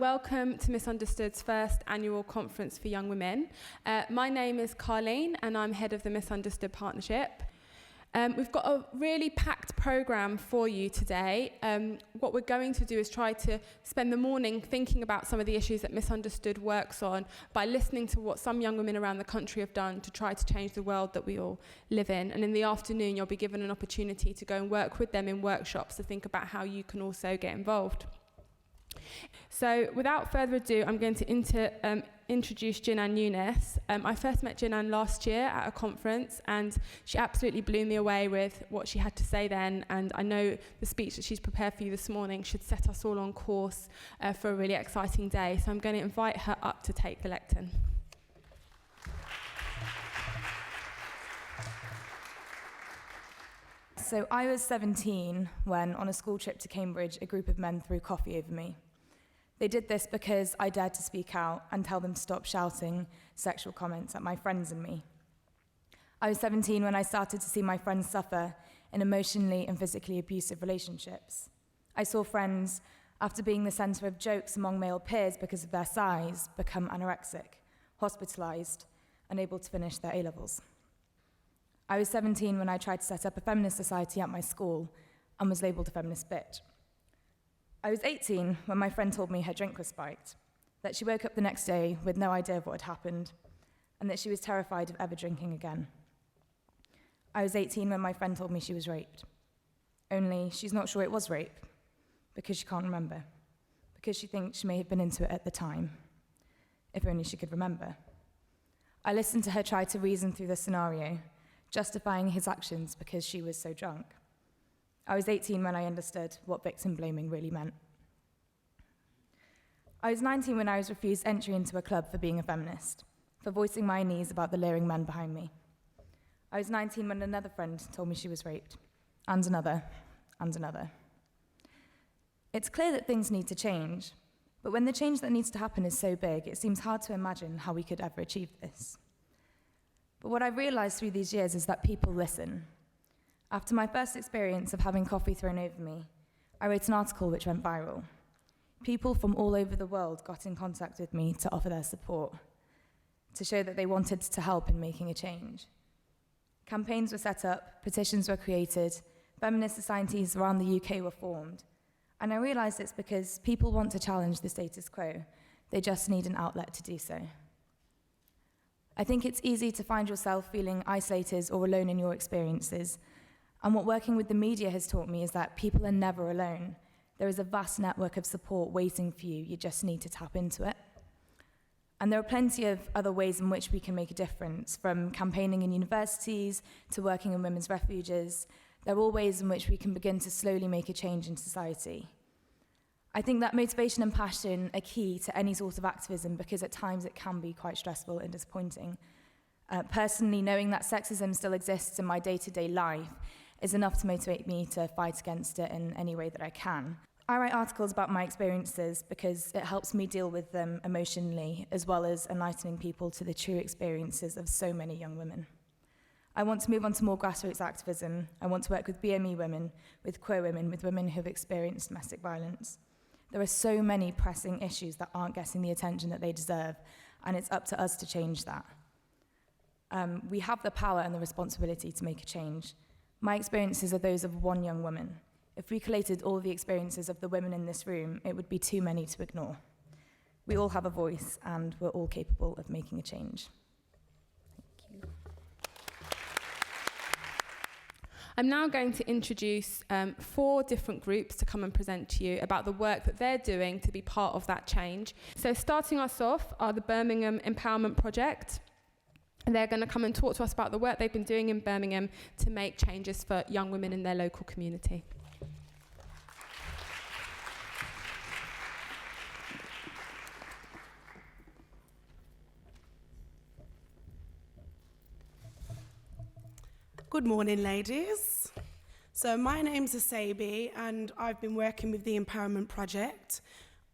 and welcome to MsUnderstood's first annual conference for young women. My name is Carleen and I'm head of the MsUnderstood Partnership. We've got a really packed programme for you today. What we're going to do is try to spend the morning thinking about some of the issues that MsUnderstood works on by listening to what some young women around the country have done to try to change the world that we all live in. And in the afternoon, you'll be given an opportunity to go and work with them in workshops to think about how you can also get involved. So without further ado, I'm going to introduce Jinan Younes. I first met Jinan last year at a conference and she absolutely blew me away with what she had to say then, and I know the speech that she's prepared for you this morning should set us all on course for a really exciting day. So I'm going to invite her up to take the lectern. So I was 17 when, on a school trip to Cambridge, a group of men threw coffee over me. They did this because I dared to speak out and tell them to stop shouting sexual comments at my friends and me. I was 17 when I started to see my friends suffer in emotionally and physically abusive relationships. I saw friends, after being the centre of jokes among male peers because of their size, become anorexic, hospitalised, unable to finish their A-levels. I was 17 when I tried to set up a feminist society at my school and was labelled a feminist bitch. I was 18 when my friend told me her drink was spiked, that she woke up the next day with no idea of what had happened, and that she was terrified of ever drinking again. I was 18 when my friend told me she was raped. Only she's not sure it was rape, because she can't remember, because she thinks she may have been into it at the time. If only she could remember. I listened to her try to reason through the scenario, justifying his actions because she was so drunk. I was 18 when I understood what victim blaming really meant. I was 19 when I was refused entry into a club for being a feminist, for voicing my unease about the leering men behind me. I was 19 when another friend told me she was raped, and another, and another. It's clear that things need to change, but when the change that needs to happen is so big, it seems hard to imagine how we could ever achieve this. But what I've realised through these years is that people listen. After my first experience of having coffee thrown over me, I wrote an article which went viral. People from all over the world got in contact with me to offer their support, to show that they wanted to help in making a change. Campaigns were set up, petitions were created, feminist societies around the UK were formed, and I realised it's because people want to challenge the status quo. They just need an outlet to do so. I think it's easy to find yourself feeling isolated or alone in your experiences. And what working with the media has taught me is that people are never alone. There is a vast network of support waiting for you. You just need to tap into it. And there are plenty of other ways in which we can make a difference, from campaigning in universities to working in women's refuges. There are all ways in which we can begin to slowly make a change in society. I think that motivation and passion are key to any sort of activism because at times it can be quite stressful and disappointing. Personally, knowing that sexism still exists in my day-to-day life is enough to motivate me to fight against it in any way that I can. I write articles about my experiences because it helps me deal with them emotionally, as well as enlightening people to the true experiences of so many young women. I want to move on to more grassroots activism. I want to work with BME women, with queer women, with women who have experienced domestic violence. There are so many pressing issues that aren't getting the attention that they deserve, and it's up to us to change that. We have the power and the responsibility to make a change. My experiences are those of one young woman. If we collated all the experiences of the women in this room, it would be too many to ignore. We all have a voice, and we're all capable of making a change. Thank you. I'm now going to introduce 4 different groups to come and present to you about the work that they're doing to be part of that change. So starting us off are the Birmingham Empowerment Project. And they're going to come and talk to us about the work they've been doing in Birmingham to make changes for young women in their local community. Good morning, ladies. So my name's Asabi and I've been working with the Empowerment Project.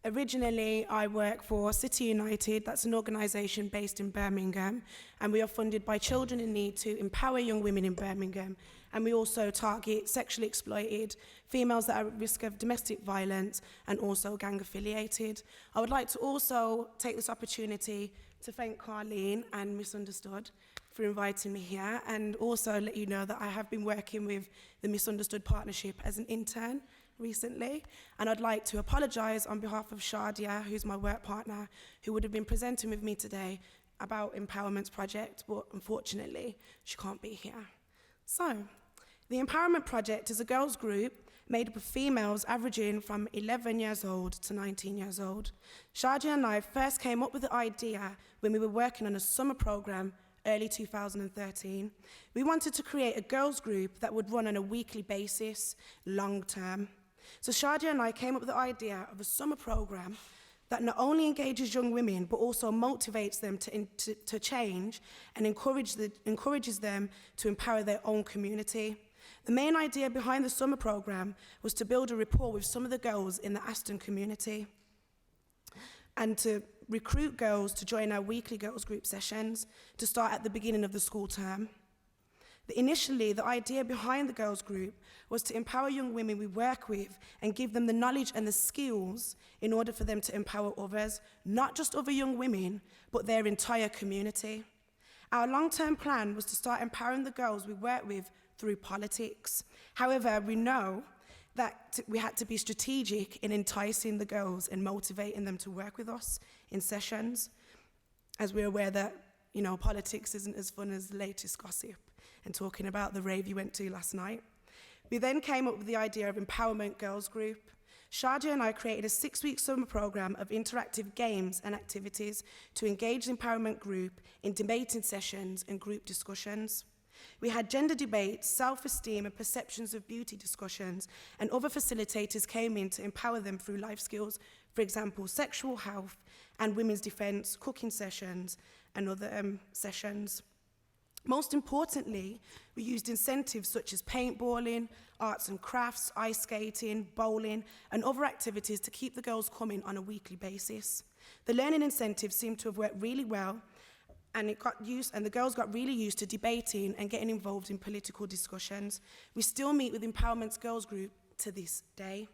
Originally, I work for City United, that's an organisation based in Birmingham, and we are funded by Children in Need to empower young women in Birmingham and we also target sexually exploited females that are at risk of domestic violence and also gang affiliated. I would like to also take this opportunity to thank Carleen and MsUnderstood for inviting me here, and also let you know that I have been working with the MsUnderstood Partnership as an intern recently, and I'd like to apologise on behalf of Shadia, who's my work partner, who would have been presenting with me today about Empowerment's project, but unfortunately she can't be here. So, the Empowerment Project is a girls' group made up of females averaging from 11 years old to 19 years old. Shadia and I first came up with the idea when we were working on a summer programme early 2013. We wanted to create a girls' group that would run on a weekly basis, long term. So Shadia and I came up with the idea of a summer programme that not only engages young women, but also motivates them to change and encourages them to empower their own community. The main idea behind the summer programme was to build a rapport with some of the girls in the Aston community and to recruit girls to join our weekly girls group sessions to start at the beginning of the school term. Initially, the idea behind the girls group was to empower young women we work with and give them the knowledge and the skills in order for them to empower others, not just other young women, but their entire community. Our long-term plan was to start empowering the girls we work with through politics. However, we know that we had to be strategic in enticing the girls and motivating them to work with us in sessions, as we're aware that, politics isn't as fun as the latest gossip and talking about the rave you went to last night. We then came up with the idea of Empowerment Girls Group. Shadia and I created a 6-week summer programme of interactive games and activities to engage the Empowerment Group in debating sessions and group discussions. We had gender debates, self-esteem and perceptions of beauty discussions, and other facilitators came in to empower them through life skills, for example, sexual health and women's defence, cooking sessions and other sessions. Most importantly, we used incentives such as paintballing, arts and crafts, ice skating, bowling, and other activities to keep the girls coming on a weekly basis. The learning incentives seemed to have worked really well, and the girls got really used to debating and getting involved in political discussions. We still meet with Empowerment's Girls Group to this day.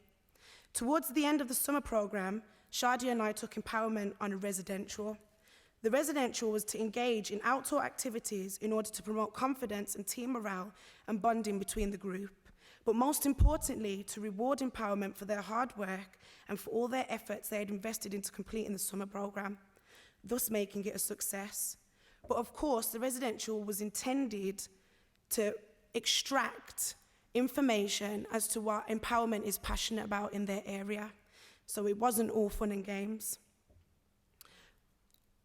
Towards the end of the summer programme, Shadia and I took Empowerment on a residential. The residential was to engage in outdoor activities in order to promote confidence and team morale and bonding between the group, but most importantly, to reward Empowerment for their hard work and for all their efforts they had invested into completing the summer programme, thus making it a success. But of course, the residential was intended to extract information as to what Empowerment is passionate about in their area, so it wasn't all fun and games.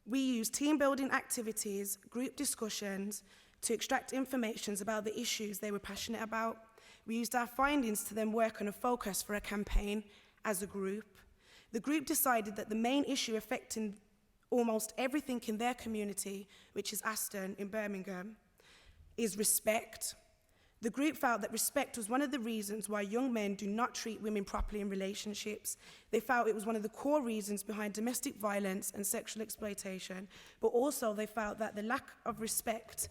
We used team-building activities, group discussions, to extract information about the issues they were passionate about. We used our findings to then work on a focus for a campaign as a group. The group decided that the main issue affecting almost everything in their community, which is Aston in Birmingham, is respect. The group felt that respect was one of the reasons why young men do not treat women properly in relationships. They felt it was one of the core reasons behind domestic violence and sexual exploitation, but also they felt that the lack of respect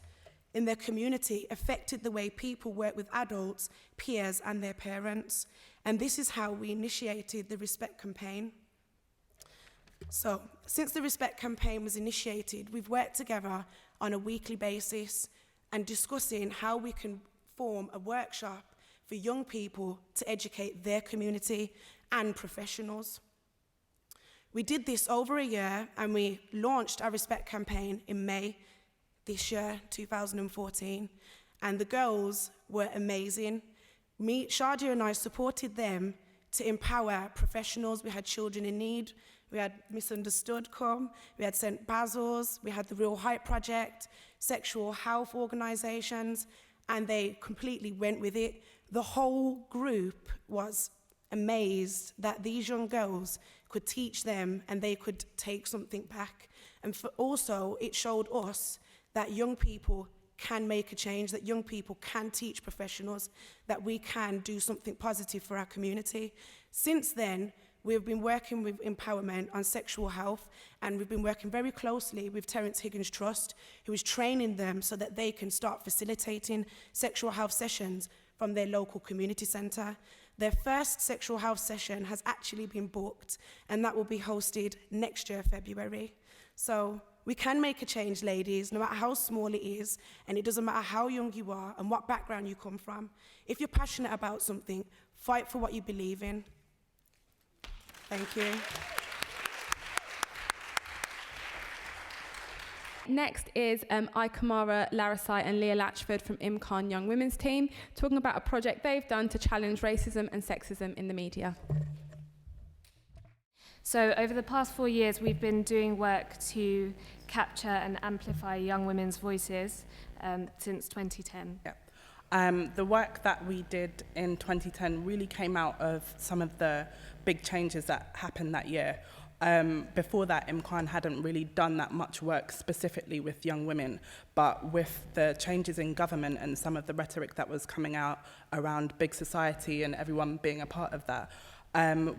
in their community affected the way people work with adults, peers, and their parents. And this is how we initiated the Respect campaign. So, since the Respect campaign was initiated, we've worked together on a weekly basis and discussing how we can form a workshop for young people to educate their community and professionals. We did this over a year, and we launched our Respect campaign in May this year, 2014, and the girls were amazing. Shadia and I supported them to empower professionals. We had Children in Need, we had MsUnderstood come, we had St. Basil's, we had the Real Hype Project, sexual health organisations, and they completely went with it. The whole group was amazed that these young girls could teach them and they could take something back. And also, it showed us that young people can make a change, that young people can teach professionals, that we can do something positive for our community. Since then, We've been working with empowerment on sexual health, and we've been working very closely with Terence Higgins Trust, who is training them so that they can start facilitating sexual health sessions from their local community centre. Their first sexual health session has actually been booked, and that will be hosted next year, February. So we can make a change, ladies, no matter how small it is, and it doesn't matter how young you are and what background you come from. If you're passionate about something, fight for what you believe in. Thank you. Next is Ikamara Larisai and Leah Latchford from Imkaan Young Women's Team, talking about a project they've done to challenge racism and sexism in the media. So over the past 4 years, we've been doing work to capture and amplify young women's voices since 2010. Yeah. The work that we did in 2010 really came out of some of the big changes that happened that year. Before that, Imkaan hadn't really done that much work specifically with young women, but with the changes in government and some of the rhetoric that was coming out around big society and everyone being a part of that,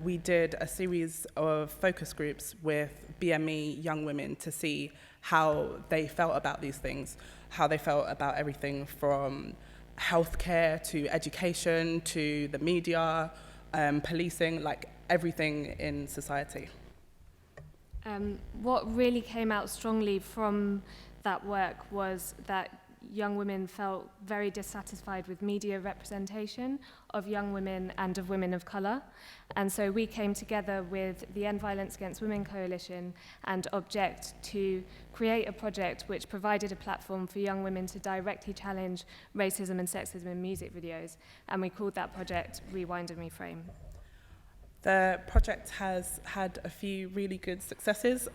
we did a series of focus groups with BME young women to see how they felt about these things, how they felt about everything from healthcare to education to the media, policing, like everything in society. What really came out strongly from that work was that young women felt very dissatisfied with media representation of young women and of women of colour. And so we came together with the End Violence Against Women Coalition and Object to create a project which provided a platform for young women to directly challenge racism and sexism in music videos. And we called that project Rewind and Reframe. The project has had a few really good successes.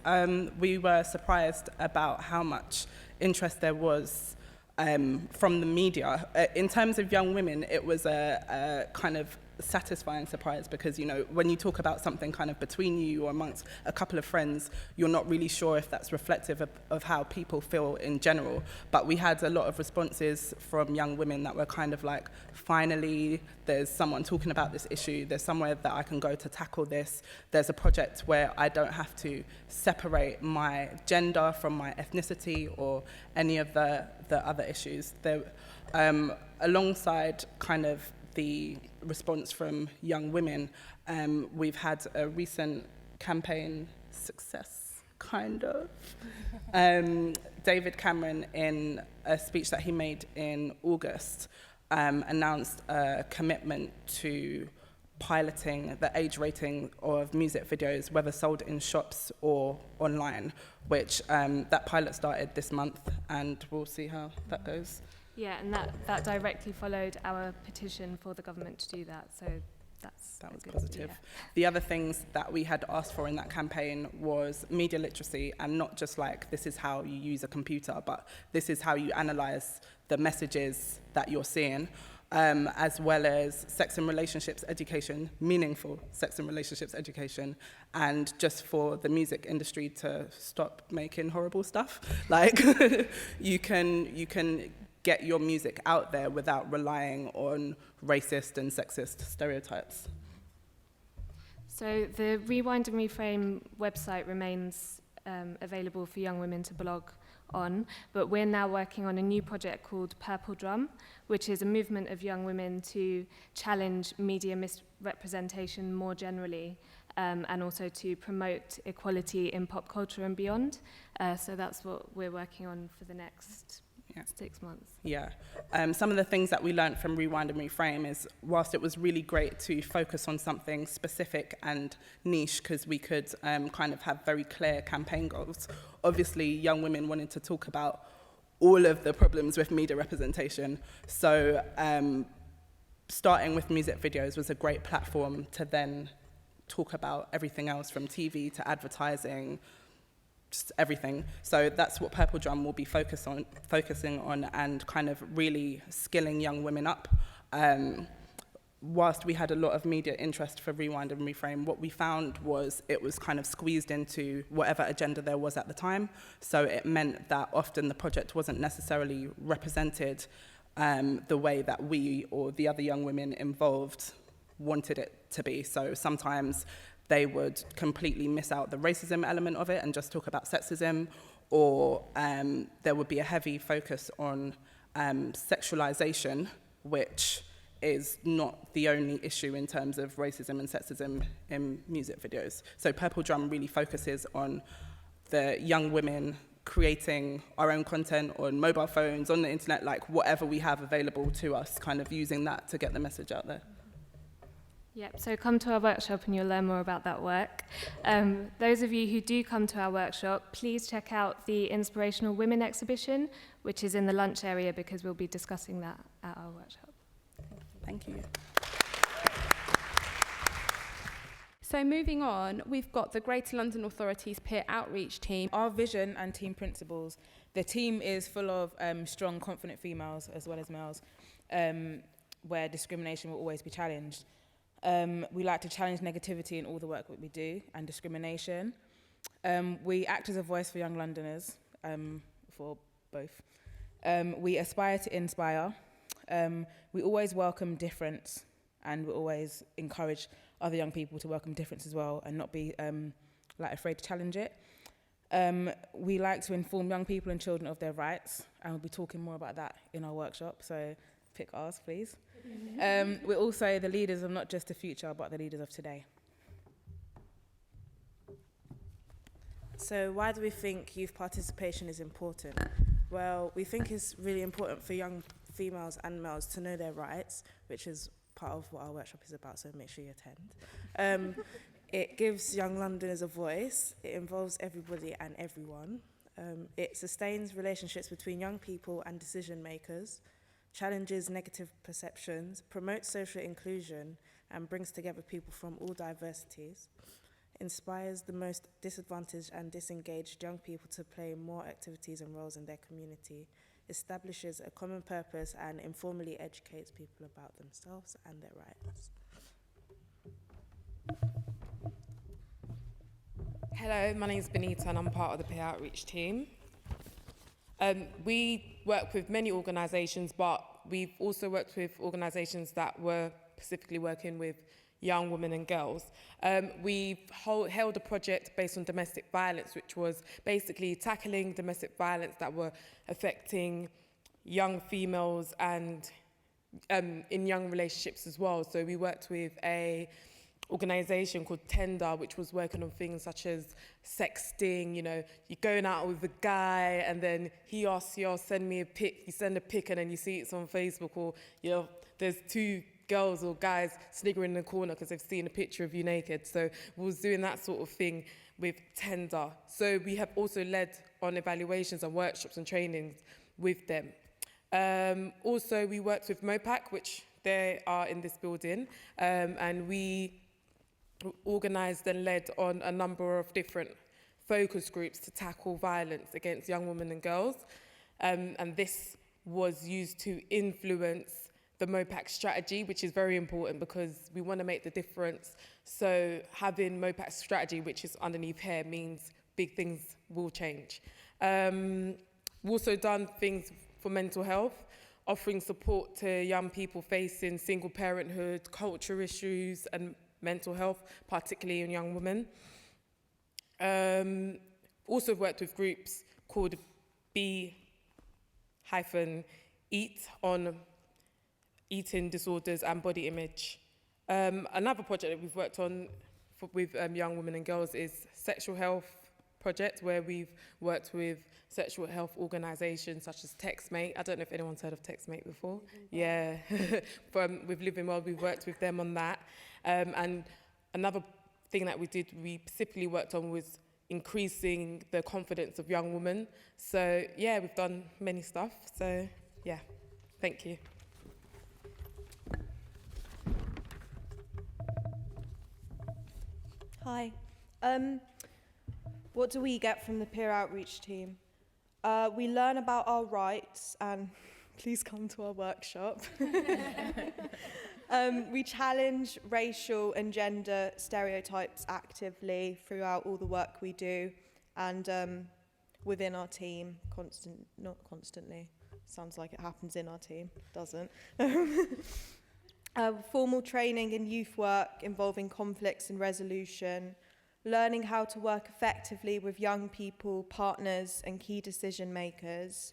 We were surprised about how much interest there was from the media. In terms of young women, it was a kind of satisfying surprise because, you know, when you talk about something kind of between you or amongst a couple of friends, you're not really sure if that's reflective of how people feel in general. But we had a lot of responses from young women that were kind of like, finally, there's someone talking about this issue, there's somewhere that I can go to tackle this, there's a project where I don't have to separate my gender from my ethnicity or any of the other issues. Alongside kind of the response from young women, we've had a recent campaign success, kind of. David Cameron, in a speech that he made in August, announced a commitment to piloting the age rating of music videos, whether sold in shops or online, which that pilot started this month, and we'll see how that goes. Yeah, and that directly followed our petition for the government to do that, so that was positive. Yeah. The other things that we had asked for in that campaign was media literacy, and not just like this is how you use a computer, but this is how you analyse the messages that you're seeing, as well as sex and relationships education, meaningful sex and relationships education, and just for the music industry to stop making horrible stuff. Like you can get your music out there without relying on racist and sexist stereotypes. So the Rewind and Reframe website remains available for young women to blog on, but we're now working on a new project called Purple Drum, which is a movement of young women to challenge media misrepresentation more generally, and also to promote equality in pop culture and beyond. So that's what we're working on for the next 6 months. Yeah. Some of the things that we learned from Rewind and Reframe is, whilst it was really great to focus on something specific and niche, because we could kind of have very clear campaign goals, obviously young women wanted to talk about all of the problems with media representation. So starting with music videos was a great platform to then talk about everything else, from TV to advertising, just everything. So that's what Purple Drum will be focusing on and kind of really skilling young women up. Whilst we had a lot of media interest for Rewind and Reframe, what we found was it was kind of squeezed into whatever agenda there was at the time. So it meant that often the project wasn't necessarily represented the way that we or the other young women involved wanted it to be. So sometimes they would completely miss out the racism element of it and just talk about sexism, or there would be a heavy focus on sexualization, which is not the only issue in terms of racism and sexism in music videos. So Purple Drum really focuses on the young women creating our own content on mobile phones, on the internet, like whatever we have available to us, kind of using that to get the message out there. Yep, so come to our workshop and you'll learn more about that work. Those of you who do come to our workshop, please check out the Inspirational Women exhibition, which is in the lunch area, because we'll be discussing that at our workshop. Thank you. So moving on, we've got the Greater London Authority's peer outreach team. Our vision and team principles. The team is full of strong, confident females as well as males, where discrimination will always be challenged. We like to challenge negativity in all the work that we do and discrimination. We act as a voice for young Londoners, for both. We aspire to inspire. We always welcome difference, and we always encourage other young people to welcome difference as well and not be afraid to challenge it. We like to inform young people and children of their rights, and we'll be talking more about that in our workshop, so pick ours, please. We're also the leaders of not just the future, but the leaders of today. So why do we think youth participation is important? Well, we think it's really important for young females and males to know their rights, which is part of what our workshop is about, so make sure you attend. It gives young Londoners a voice. It involves everybody and everyone. It sustains relationships between young people and decision makers, challenges negative perceptions, promotes social inclusion, and brings together people from all diversities, inspires the most disadvantaged and disengaged young people to play more activities and roles in their community, establishes a common purpose, and informally educates people about themselves and their rights. Hello, my name is Benita and I'm part of the peer outreach team. We work with many organisations, but we've also worked with organisations that were specifically working with young women and girls. We've held a project based on domestic violence, which was basically tackling domestic violence that were affecting young females and in young relationships as well. So we worked with a organisation called Tender, which was working on things such as sexting. You know, you're going out with a guy and then he asks you, send me a pic, you send a pic and then you see it's on Facebook, or, you know, there's two girls or guys sniggering in the corner because they've seen a picture of you naked. So we was doing that sort of thing with Tender. So we have also led on evaluations and workshops and trainings with them. Also, we worked with MOPAC, which they are in this building, and we organised and led on a number of different focus groups to tackle violence against young women and girls. And this was used to influence the MOPAC strategy, which is very important because we want to make the difference. So having MOPAC strategy, which is underneath here, means big things will change. We've also done things for mental health, offering support to young people facing single parenthood, culture issues, and mental health, particularly in young women. Also worked with groups called Be-Eat on eating disorders and body image. Another project that we've worked on with young women and girls is Sexual Health Project, where we've worked with sexual health organisations such as TextMate. I don't know if anyone's heard of TextMate before. Yeah, with Living Well, we've worked with them on that. And another thing that we specifically worked on was increasing the confidence of young women. So yeah, we've done many stuff. So yeah, thank you. Hi. What do we get from the peer outreach team? We learn about our rights, and please come to our workshop. We challenge racial and gender stereotypes actively throughout all the work we do, and within our team, not constantly. Sounds like it happens in our team, doesn't. Formal training in youth work involving conflicts and resolution, learning how to work effectively with young people, partners and key decision makers.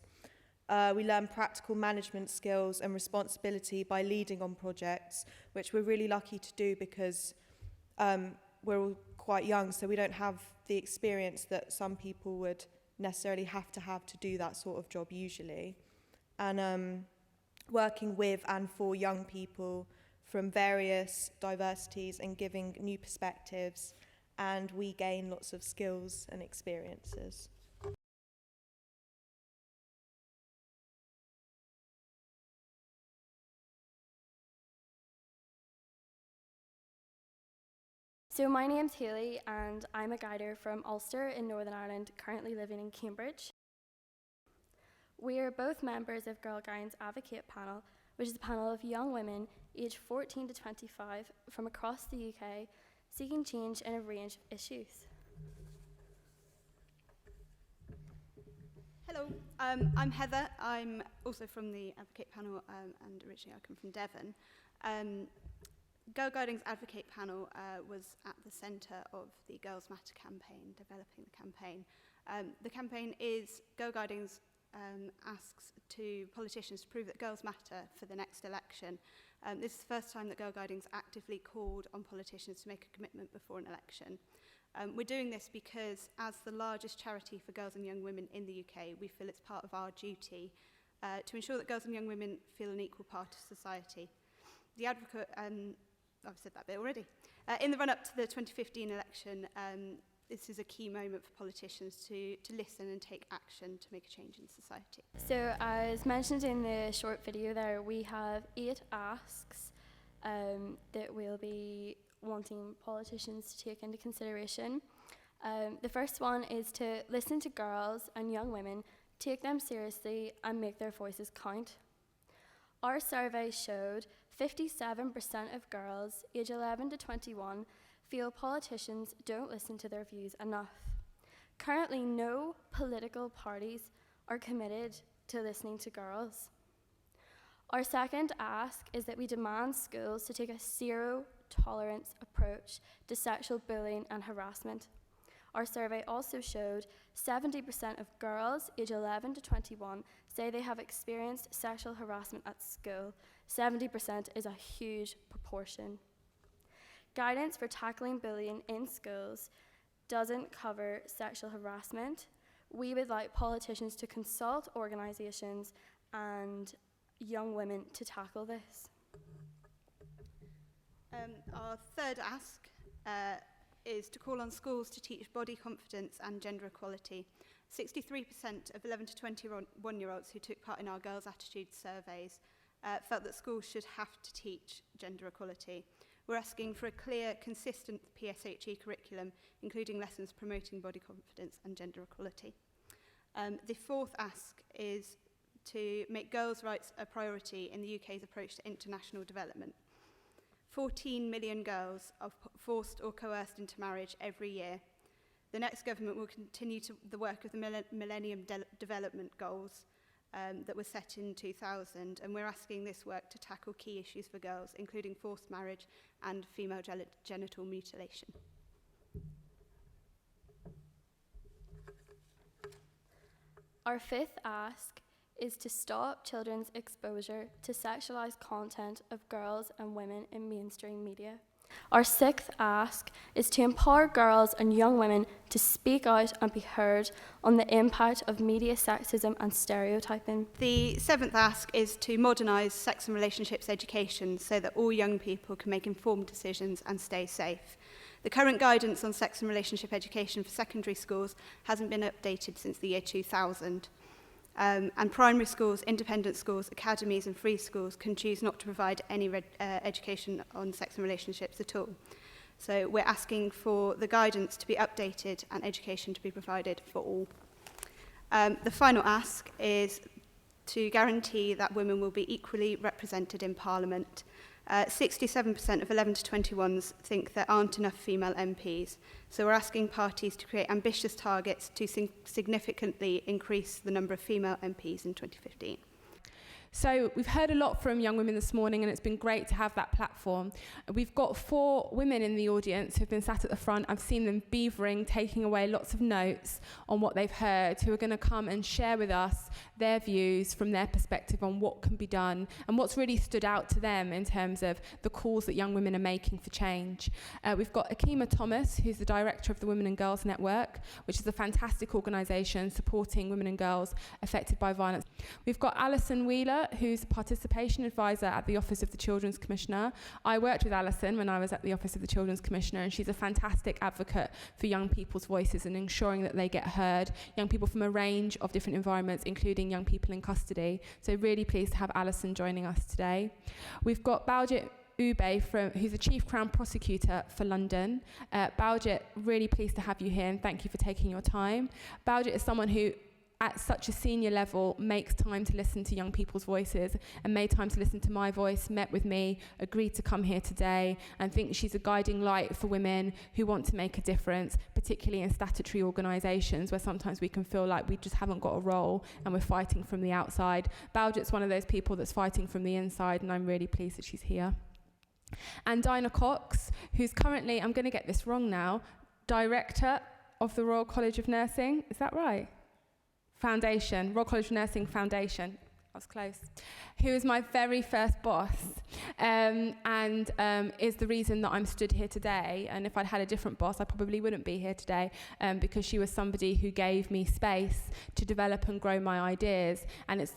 We learn practical management skills and responsibility by leading on projects, which we're really lucky to do because we're all quite young, so we don't have the experience that some people would necessarily have to do that sort of job usually. And working with and for young people from various diversities and giving new perspectives, and we gain lots of skills and experiences. So my name's Hayley and I'm a guider from Ulster in Northern Ireland, currently living in Cambridge. We are both members of Girl Guidance Advocate Panel, which is a panel of young women aged 14 to 25 from across the UK seeking change in a range of issues. Hello, I'm Heather. I'm also from the Advocate Panel and originally I come from Devon. Girl Guiding's Advocate Panel was at the centre of the Girls Matter campaign, developing the campaign. The campaign is Girl Guiding's asks to politicians to prove that girls matter for the next election. This is the first time that Girl Guiding's actively called on politicians to make a commitment before an election. We're doing this because as the largest charity for girls and young women in the UK, we feel it's part of our duty to ensure that girls and young women feel an equal part of society. The Advocate, I've said that bit already. In the run-up to the 2015 election, this is a key moment for politicians to listen and take action to make a change in society. So as mentioned in the short video there, we have 8 asks that we'll be wanting politicians to take into consideration. The first one is to listen to girls and young women, take them seriously and make their voices count. Our survey showed 57% of girls aged 11 to 21 feel politicians don't listen to their views enough. Currently, no political parties are committed to listening to girls. Our second ask is that we demand schools to take a zero-tolerance approach to sexual bullying and harassment. Our survey also showed 70% of girls aged 11 to 21 say they have experienced sexual harassment at school. 70% is a huge proportion. Guidance for tackling bullying in schools doesn't cover sexual harassment. We would like politicians to consult organisations and young women to tackle this. Our third ask is to call on schools to teach body confidence and gender equality. 63% of 11 to 21-year-olds who took part in our Girls' Attitudes surveys felt that schools should have to teach gender equality. We're asking for a clear, consistent PSHE curriculum, including lessons promoting body confidence and gender equality. The fourth ask is to make girls' rights a priority in the UK's approach to international development. 14 million girls are forced or coerced into marriage every year. The next government will continue the work of the Millennium Development Goals that were set in 2000, and we're asking this work to tackle key issues for girls, including forced marriage and female genital mutilation. Our fifth ask is to stop children's exposure to sexualized content of girls and women in mainstream media. Our sixth ask is to empower girls and young women to speak out and be heard on the impact of media sexism and stereotyping. The seventh ask is to modernise sex and relationships education so that all young people can make informed decisions and stay safe. The current guidance on sex and relationship education for secondary schools hasn't been updated since the year 2000. And primary schools, independent schools, academies and free schools can choose not to provide any education on sex and relationships at all. So we're asking for the guidance to be updated and education to be provided for all. The final ask is to guarantee that women will be equally represented in Parliament. 67% of 11 to 21s think there aren't enough female MPs, so we're asking parties to create ambitious targets to significantly increase the number of female MPs in 2015. So we've heard a lot from young women this morning, and it's been great to have that platform. We've got 4 women in the audience who've been sat at the front. I've seen them beavering, taking away lots of notes on what they've heard, who are going to come and share with us their views from their perspective on what can be done and what's really stood out to them in terms of the calls that young women are making for change. We've got Akima Thomas, who's the director of the Women and Girls Network, which is a fantastic organisation supporting women and girls affected by violence. We've got Alison Wheeler, who's a participation advisor at the Office of the Children's Commissioner. I worked with Alison when I was at the Office of the Children's Commissioner, and she's a fantastic advocate for young people's voices and ensuring that they get heard, young people from a range of different environments, including young people in custody. So really pleased to have Alison joining us today. We've got Baljit Ube, who's the Chief Crown Prosecutor for London. Baljit, really pleased to have you here, and thank you for taking your time. Baljit is someone who at such a senior level makes time to listen to young people's voices and made time to listen to my voice, met with me, agreed to come here today, and think she's a guiding light for women who want to make a difference, particularly in statutory organisations where sometimes we can feel like we just haven't got a role and we're fighting from the outside. Baljit's one of those people that's fighting from the inside, and I'm really pleased that she's here. And Dinah Cox, who's currently, I'm going to get this wrong now, Director of the Royal College of Nursing. Is that right? Foundation, Royal College of Nursing Foundation. I was close. Who is my very first boss and is the reason that I'm stood here today. And if I'd had a different boss, I probably wouldn't be here today because she was somebody who gave me space to develop and grow my ideas. And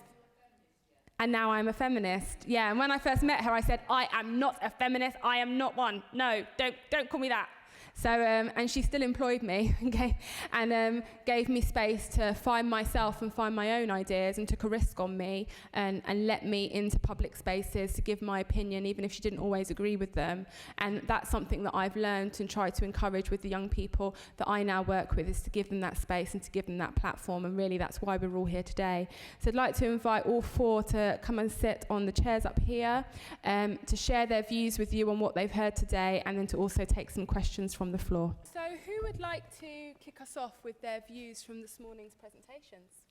now I'm a feminist. Yeah, and when I first met her, I said, I am not a feminist. I am not one. No, don't call me that. So, and she still employed me, okay, and gave me space to find myself and find my own ideas, and took a risk on me and let me into public spaces to give my opinion, even if she didn't always agree with them. And that's something that I've learned and tried to encourage with the young people that I now work with, is to give them that space and to give them that platform. And really, that's why we're all here today. So I'd like to invite all 4 to come and sit on the chairs up here to share their views with you on what they've heard today, and then to also take some questions from the floor. So who would like to kick us off with their views from this morning's presentations?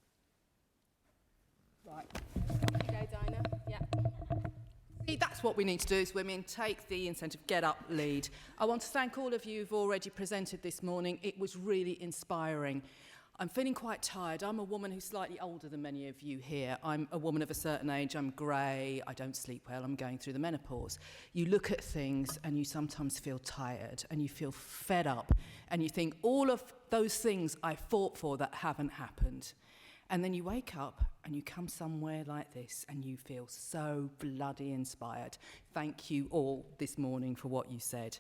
Right. Go, Dinah. Yeah. See, that's what we need to do as women, take the incentive, get up, lead. I want to thank all of you who've already presented this morning. It was really inspiring. I'm feeling quite tired. I'm a woman who's slightly older than many of you here. I'm a woman of a certain age. I'm grey. I don't sleep well. I'm going through the menopause. You look at things and you sometimes feel tired and you feel fed up and you think all of those things I fought for that haven't happened. And then you wake up and you come somewhere like this and you feel so bloody inspired. Thank you all this morning for what you said.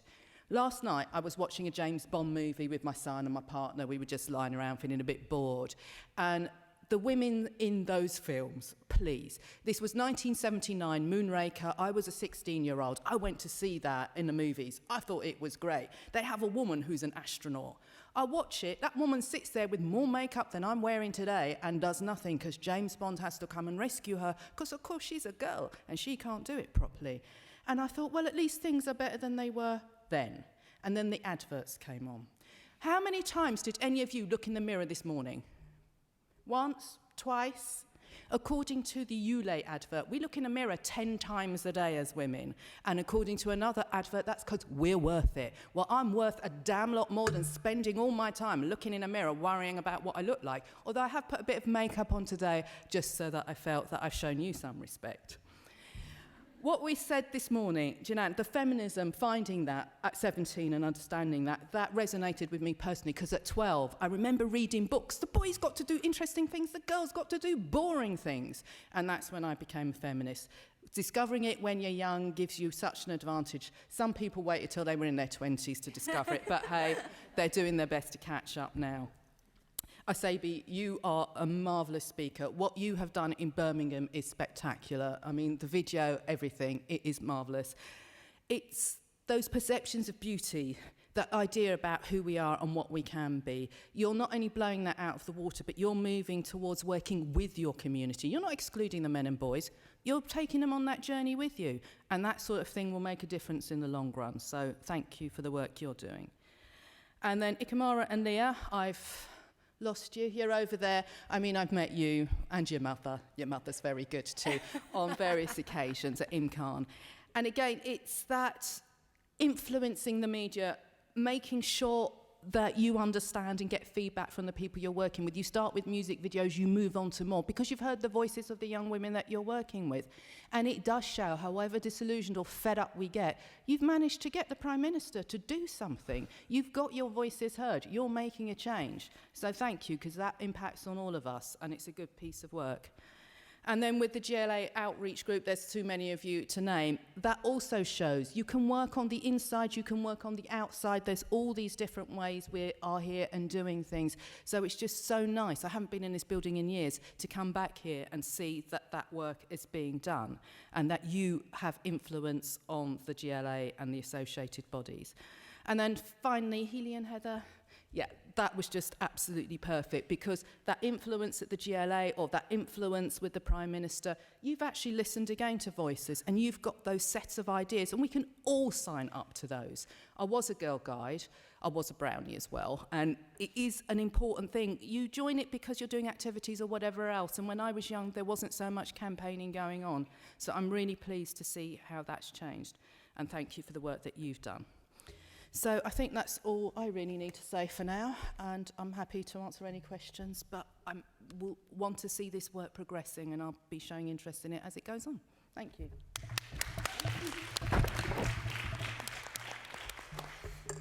Last night, I was watching a James Bond movie with my son and my partner. We were just lying around feeling a bit bored. And the women in those films, please. This was 1979, Moonraker. I was a 16-year-old. I went to see that in the movies. I thought it was great. They have a woman who's an astronaut. I watch it. That woman sits there with more makeup than I'm wearing today and does nothing because James Bond has to come and rescue her because, of course, she's a girl and she can't do it properly. And I thought, well, at least things are better than they were then. And then the adverts came on. How many times did any of you look in the mirror this morning? Once? Twice? According to the ULE advert, we look in a mirror 10 times a day as women. And according to another advert, that's because we're worth it. Well, I'm worth a damn lot more than spending all my time looking in a mirror worrying about what I look like. Although I have put a bit of makeup on today just so that I felt that I've shown you some respect. What we said this morning, Jeanette, the feminism, finding that at 17 and understanding that resonated with me personally, because at 12, I remember reading books. The boys got to do interesting things, the girls got to do boring things. And that's when I became a feminist. Discovering it when you're young gives you such an advantage. Some people wait until they were in their 20s to discover it, but hey, they're doing their best to catch up now. Asabi, you are a marvellous speaker. What you have done in Birmingham is spectacular. I mean, the video, everything, it is marvellous. It's those perceptions of beauty, that idea about who we are and what we can be. You're not only blowing that out of the water, but you're moving towards working with your community. You're not excluding the men and boys. You're taking them on that journey with you. And that sort of thing will make a difference in the long run. So thank you for the work you're doing. And then Ikamara and Leah, I've lost you. You're over there. I mean, I've met you and your mother. Your mother's very good too, on various occasions at Imkaan. And again, it's that influencing the media, making sure that you understand and get feedback from the people you're working with. You start with music videos, you move on to more, because you've heard the voices of the young women that you're working with. And it does show, however disillusioned or fed up we get, you've managed to get the Prime Minister to do something. You've got your voices heard. You're making a change. So thank you, because that impacts on all of us, and it's a good piece of work. And then with the GLA outreach group, there's too many of you to name, that also shows you can work on the inside, you can work on the outside. There's all these different ways we are here and doing things. So it's just so nice. I haven't been in this building in years to come back here and see that that work is being done and that you have influence on the GLA and the associated bodies. And then finally, Healy and Heather, yeah, that was just absolutely perfect, because that influence at the GLA or that influence with the Prime Minister, you've actually listened again to voices and you've got those sets of ideas, and we can all sign up to those. I was a Girl Guide, I was a Brownie as well, and it is an important thing. You join it because you're doing activities or whatever else, and when I was young there wasn't so much campaigning going on, so I'm really pleased to see how that's changed, and thank you for the work that you've done. So I think that's all I really need to say for now, and I'm happy to answer any questions, but I will want to see this work progressing, and I'll be showing interest in it as it goes on. Thank you.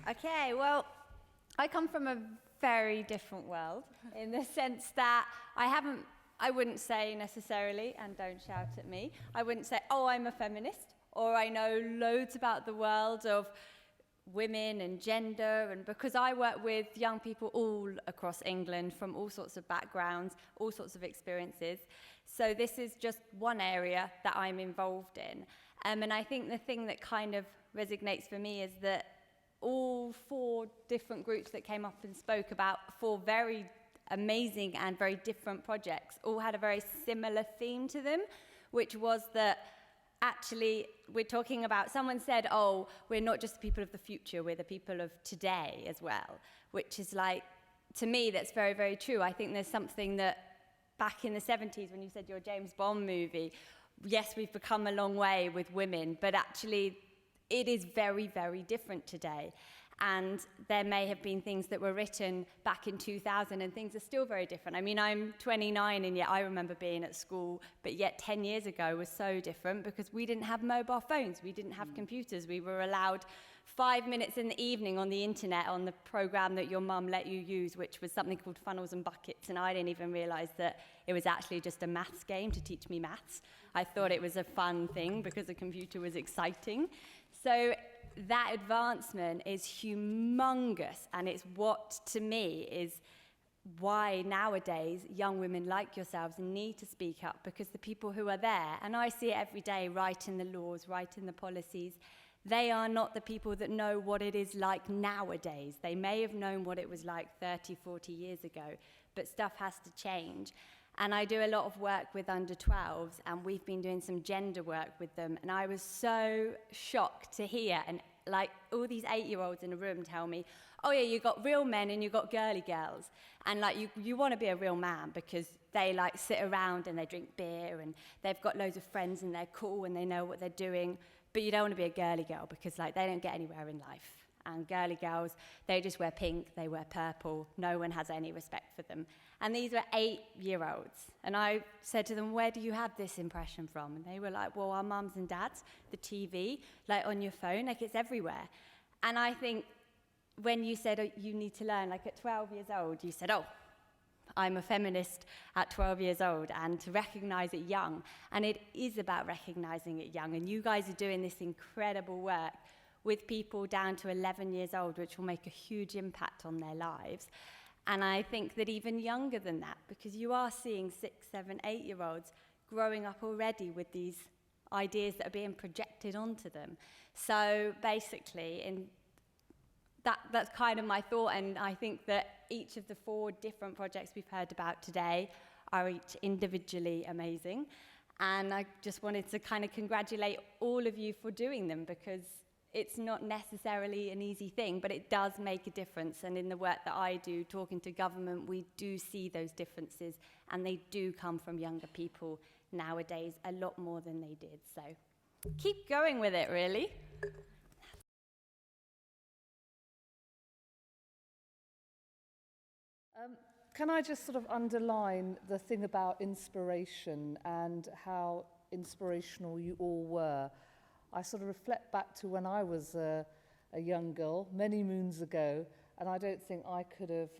Okay, well, I come from a very different world in the sense that I wouldn't say necessarily, and don't shout at me, I wouldn't say, oh, I'm a feminist, or I know loads about the world of women and gender, and because I work with young people all across England from all sorts of backgrounds, all sorts of experiences. So this is just one area that I'm involved in. And I think the thing that kind of resonates for me is that all 4 different groups that came up and spoke about 4 very amazing and very different projects all had a very similar theme to them, which was that actually, we're talking about, someone said, oh, we're not just the people of the future, we're the people of today as well, which is like, to me, that's very, very true. I think there's something that back in the 70s, when you said your James Bond movie, yes, we've become a long way with women, but actually, it is very, very different today. And there may have been things that were written back in 2000 and things are still very different. I mean, I'm 29 and yet I remember being at school, but yet 10 years ago was so different because we didn't have mobile phones, we didn't have computers, we were allowed 5 minutes in the evening on the internet on the program that your mum let you use, which was something called Funnels and Buckets, and I didn't even realise that it was actually just a maths game to teach me maths. I thought it was a fun thing because the computer was exciting. So that advancement is humongous, and it's what, to me, is why nowadays young women like yourselves need to speak up, because the people who are there, and I see it every day, writing the laws, writing the policies, they are not the people that know what it is like nowadays. They may have known what it was like 30, 40 years ago, but stuff has to change. And I do a lot of work with under 12s, and we've been doing some gender work with them, and I was so shocked to hear, and like all these 8-year-olds in a room tell me, oh yeah, you've got real men and you've got girly girls, and like you want to be a real man because they like sit around and they drink beer and they've got loads of friends and they're cool and they know what they're doing, but you don't want to be a girly girl because like they don't get anywhere in life. And girly girls, they just wear pink, they wear purple, no one has any respect for them. And these were 8-year-olds. And I said to them, where do you have this impression from? And they were like, well, our mums and dads, the TV, like on your phone, like it's everywhere. And I think when you said, oh, you need to learn, like at 12 years old, you said, oh, I'm a feminist at 12 years old, and to recognise it young. And it is about recognising it young. And you guys are doing this incredible work with people down to 11 years old, which will make a huge impact on their lives. And I think that even younger than that, because you are seeing 6, 7, 8-year-olds growing up already with these ideas that are being projected onto them. So basically, that's kind of my thought, and I think that each of the 4 different projects we've heard about today are each individually amazing. And I just wanted to kind of congratulate all of you for doing them, because it's not necessarily an easy thing, but it does make a difference. And in the work that I do, talking to government, we do see those differences, and they do come from younger people nowadays a lot more than they did. So keep going with it, really. Can I just sort of underline the thing about inspiration and how inspirational you all were? I sort of reflect back to when I was a young girl, many moons ago, and I don't think I could have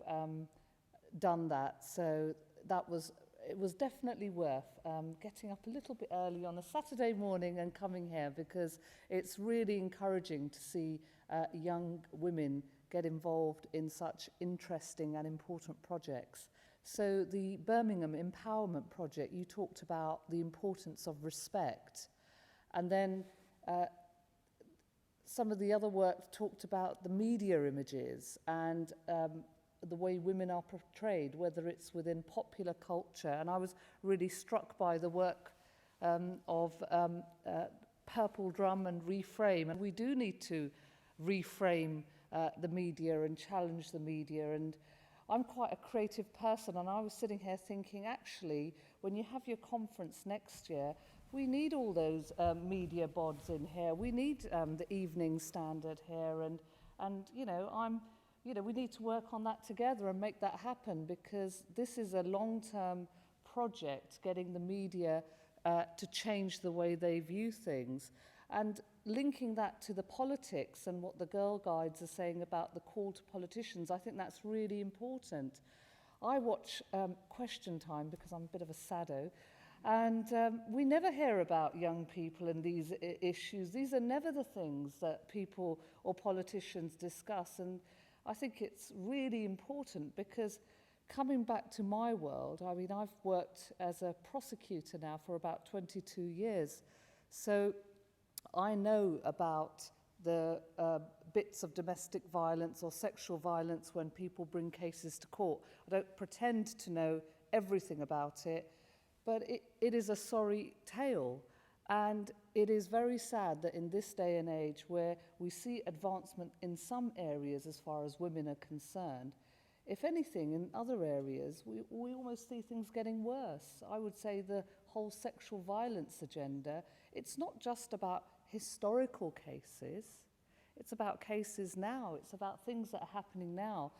done that. So it was definitely worth getting up a little bit early on a Saturday morning and coming here, because it's really encouraging to see young women get involved in such interesting and important projects. So the Birmingham Empowerment Project, you talked about the importance of respect. And then some of the other work talked about the media images and the way women are portrayed, whether it's within popular culture. And I was really struck by the work of Purple Drum and Reframe. And we do need to reframe the media and challenge the media. And I'm quite a creative person, and I was sitting here thinking, actually, when you have your conference next year, we need all those media bods in here. We need the Evening Standard here, and we need to work on that together and make that happen, because this is a long-term project, getting the media to change the way they view things. And linking that to the politics and what the Girl Guides are saying about the call to politicians, I think that's really important. I watch Question Time because I'm a bit of a saddo, and we never hear about young people and these issues. These are never the things that people or politicians discuss, and I think it's really important, because coming back to my world, I mean, I've worked as a prosecutor now for about 22 years, so I know about the bits of domestic violence or sexual violence when people bring cases to court. I don't pretend to know everything about it, but it is a sorry tale. And it is very sad that in this day and age, where we see advancement in some areas as far as women are concerned, if anything, in other areas, we almost see things getting worse. I would say the whole sexual violence agenda, it's not just about historical cases, it's about cases now, it's about things that are happening now.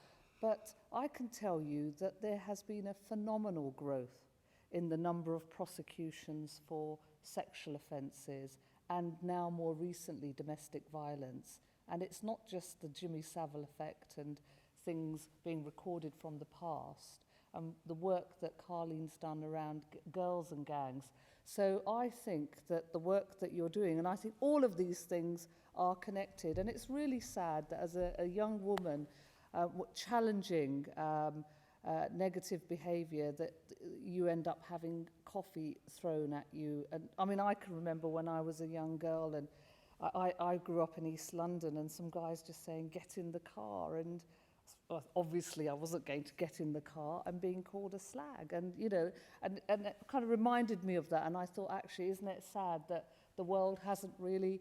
But I can tell you that there has been a phenomenal growth in the number of prosecutions for sexual offences, and now more recently domestic violence. And it's not just the Jimmy Savile effect and things being recorded from the past, and the work that Carlene's done around girls and gangs. So I think that the work that you're doing, and I think all of these things are connected, and it's really sad that as a young woman challenging negative behaviour, that you end up having coffee thrown at you. And I mean, I can remember when I was a young girl, and I grew up in East London, and some guys just saying, get in the car, and obviously I wasn't going to get in the car, and being called a slag, and and it kind of reminded me of that. And I thought, actually, isn't it sad that the world hasn't really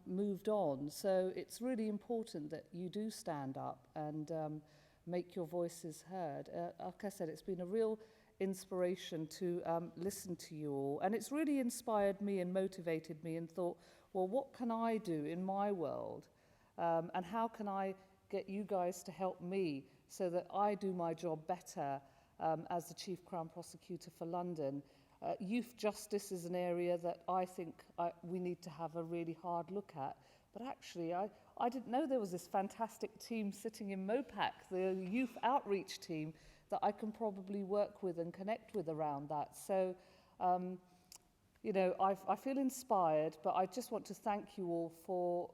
moved on? So it's really important that you do stand up and make your voices heard. Like I said, it's been a real inspiration to listen to you all, and it's really inspired me and motivated me, and thought, well, what can I do in my world, and how can I get you guys to help me so that I do my job better as the Chief Crown Prosecutor for London. Youth justice is an area that I think we need to have a really hard look at. But actually, I didn't know there was this fantastic team sitting in MOPAC, the youth outreach team, that I can probably work with and connect with around that. So, I feel inspired, but I just want to thank you all for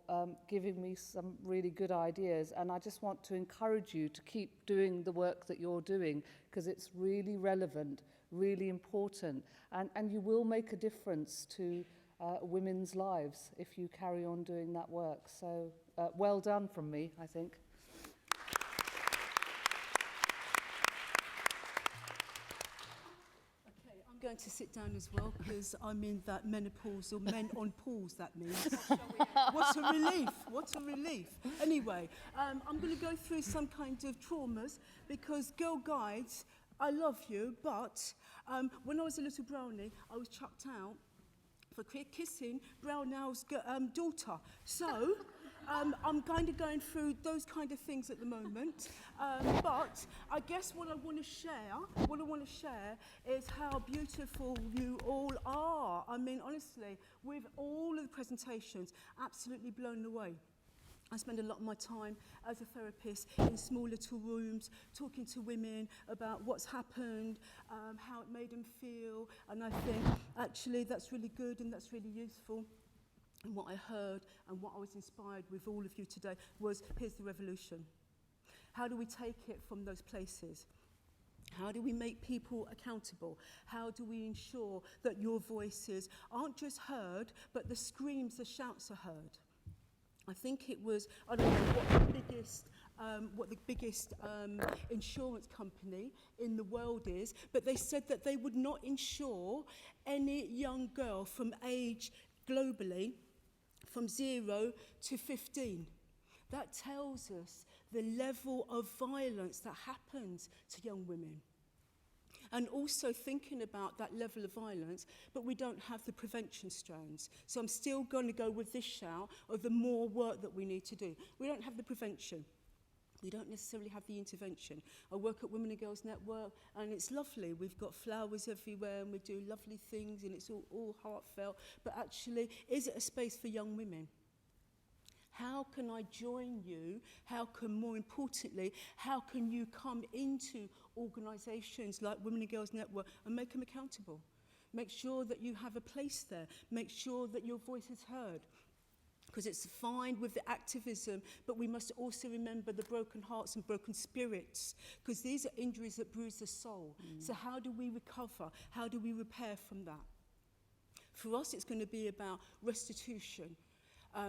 giving me some really good ideas, and I just want to encourage you to keep doing the work that you're doing, because it's really relevant, really important, and you will make a difference to women's lives if you carry on doing that work. So well done from me, I think. going to sit down as well because I'm in that menopause, or men on pause, that means. What a relief, what a relief. Anyway, I'm going to go through some kind of traumas because Girl Guides, I love you, but when I was a little brownie, I was chucked out for kissing Brownell's daughter. So I'm kind of going through those kind of things at the moment. But I guess what I want to share is how beautiful you all are. I mean, honestly, with all of the presentations, absolutely blown away. I spend a lot of my time as a therapist in small little rooms talking to women about what's happened, how it made them feel, and I think actually that's really good and that's really useful. And what I heard and what I was inspired with all of you today was, here's the revolution. How do we take it from those places? How do we make people accountable? How do we ensure that your voices aren't just heard, but the screams, the shouts are heard? I think it was, I don't know what the biggest insurance company in the world is, but they said that they would not insure any young girl from age globally from 0 to 15. That tells us the level of violence that happens to young women. And also thinking about that level of violence, but we don't have the prevention strands. So I'm still going to go with this shout of the more work that we need to do. We don't have the prevention. We don't necessarily have the intervention. I work at Women and Girls Network, and it's lovely. We've got flowers everywhere, and we do lovely things, and it's all heartfelt. But actually, is it a space for young women? How can I join you? How can, more importantly, how can you come into organisations like Women and Girls Network and make them accountable? Make sure that you have a place there. Make sure that your voice is heard. Because it's fine with the activism, but we must also remember the broken hearts and broken spirits, because these are injuries that bruise the soul. So how do we recover? How do we repair from that? For us, it's going to be about restitution.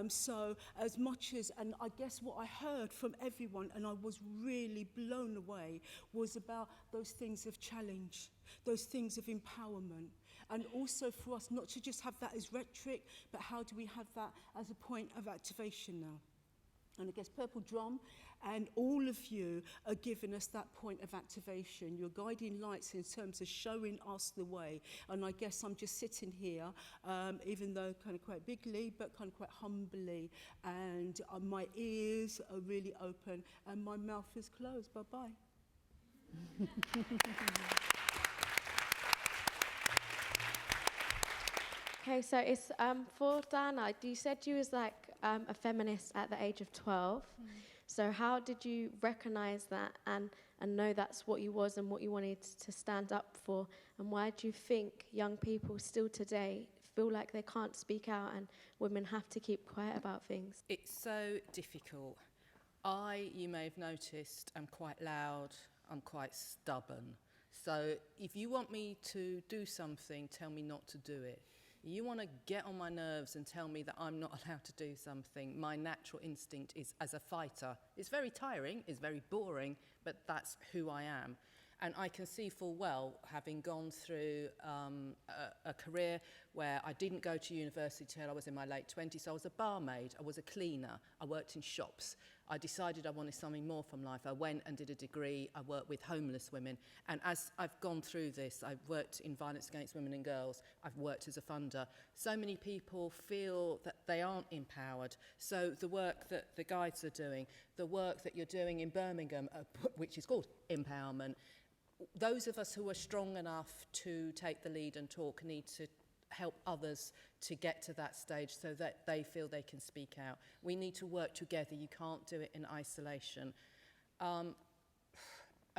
So as much as, and I guess what I heard from everyone, and I was really blown away, was about those things of challenge, those things of empowerment. And also for us not to just have that as rhetoric, but how do we have that as a point of activation now? And I guess Purple Drum and all of you are giving us that point of activation. You're guiding lights in terms of showing us the way. And I guess I'm just sitting here, even though kind of quite bigly, but kind of quite humbly. And my ears are really open and my mouth is closed. Bye-bye. Okay, so it's for Dana. You said you was like a feminist at the age of 12. So how did you recognize that and know that's what you was and what you wanted to stand up for? And why do you think young people still today feel like they can't speak out and women have to keep quiet about things? It's so difficult. You may have noticed, I'm quite loud, I'm quite stubborn. So if you want me to do something, tell me not to do it. You want to get on my nerves and tell me that I'm not allowed to do something. My natural instinct is as a fighter. It's very tiring, it's very boring, but that's who I am. And I can see full well, having gone through a career where I didn't go to university till I was in my late 20s. So I was a barmaid, I was a cleaner, I worked in shops. I decided I wanted something more from life. I went and did a degree. I worked with homeless women. And as I've gone through this, I've worked in violence against women and girls. I've worked as a funder. So many people feel that they aren't empowered. So the work that the guides are doing, the work that you're doing in Birmingham, which is called empowerment, those of us who are strong enough to take the lead and talk need to help others to get to that stage so that they feel they can speak out. We need to work together. You can't do it in isolation. I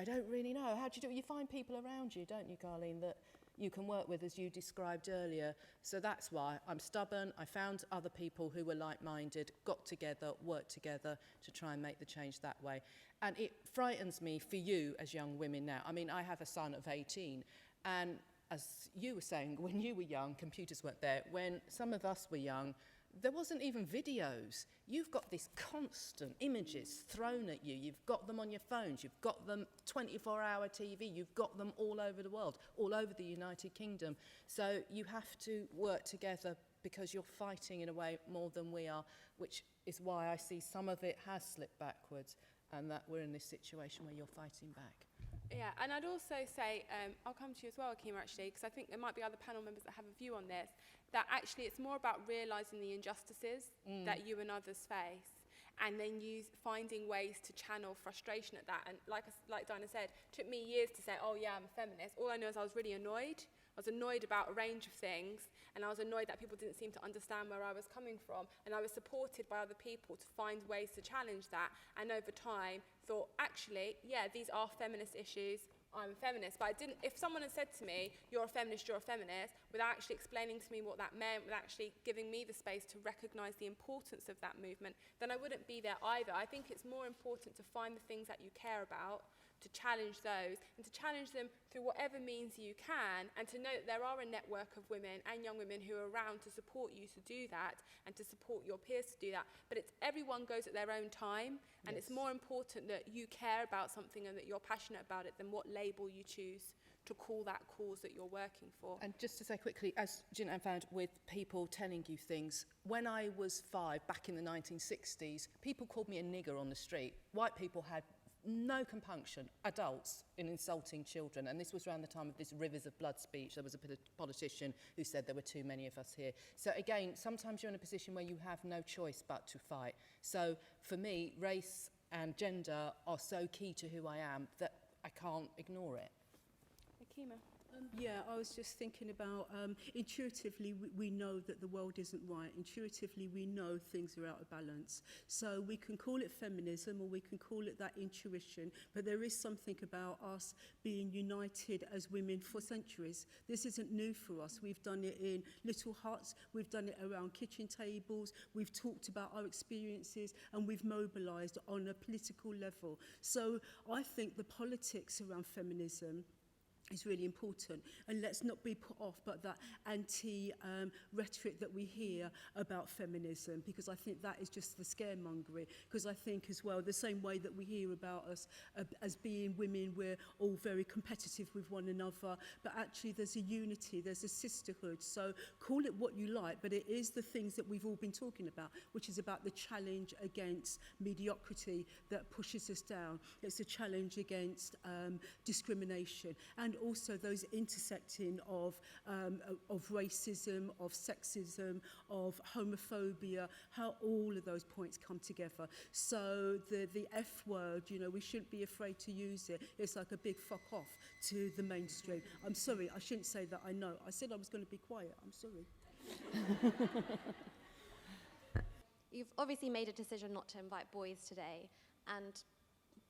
don't really know. How do you do it? You find people around you, don't you, Carleen, that you can work with, as you described earlier. So that's why I'm stubborn. I found other people who were like-minded, got together, worked together to try and make the change that way. And it frightens me for you as young women now. I mean, I have a son of 18, and as you were saying, when you were young, computers weren't there. When some of us were young, there wasn't even videos. You've got these constant images thrown at you. You've got them on your phones. You've got them 24-hour TV. You've got them all over the world, all over the United Kingdom. So you have to work together because you're fighting in a way more than we are, which is why I see some of it has slipped backwards and that we're in this situation where you're fighting back. Yeah, and I'd also say, I'll come to you as well, Akima, actually, because I think there might be other panel members that have a view on this, that actually it's more about realising the injustices that you and others face, and then finding ways to channel frustration at that. And like Dinah said, it took me years to say, oh yeah, I'm a feminist. All I know is I was really annoyed. I was annoyed about a range of things, and I was annoyed that people didn't seem to understand where I was coming from, and I was supported by other people to find ways to challenge that, and over time thought, actually, yeah, these are feminist issues, I'm a feminist. But I didn't, if someone had said to me, you're a feminist, without actually explaining to me what that meant, without actually giving me the space to recognise the importance of that movement, then I wouldn't be there either. I think it's more important to find the things that you care about, to challenge those, and to challenge them through whatever means you can, and to know that there are a network of women and young women who are around to support you to do that, and to support your peers to do that. But everyone goes at their own time, and it's more important that you care about something and that you're passionate about it than what label you choose to call that cause that you're working for. And just to say quickly, as Jeanette found with people telling you things, when I was 5, back in the 1960s, people called me a nigger on the street. White people had no compunction, adults, in insulting children. And this was around the time of this Rivers of Blood speech. There was a politician who said there were too many of us here. So again, sometimes you're in a position where you have no choice but to fight. So for me, race and gender are so key to who I am that I can't ignore it. Akima. Yeah, I was just thinking about intuitively we know that the world isn't right. Intuitively we know things are out of balance. So we can call it feminism or we can call it that intuition, but there is something about us being united as women for centuries. This isn't new for us. We've done it in little huts, we've done it around kitchen tables, we've talked about our experiences, and we've mobilised on a political level. So I think the politics around feminism is really important, and let's not be put off by that anti-rhetoric that we hear about feminism, because I think that is just the scaremongering. Because I think as well, the same way that we hear about us as being women, we're all very competitive with one another, but actually there's a unity, there's a sisterhood. So call it what you like, but it is the things that we've all been talking about, which is about the challenge against mediocrity that pushes us down. It's a challenge against discrimination, and also those intersecting of racism, of sexism, of homophobia, how all of those points come together. So the F word, you know, we shouldn't be afraid to use it. It's like a big fuck off to the mainstream. I'm sorry, I shouldn't say that, I know. I said I was going to be quiet, I'm sorry. You've obviously made a decision not to invite boys today, and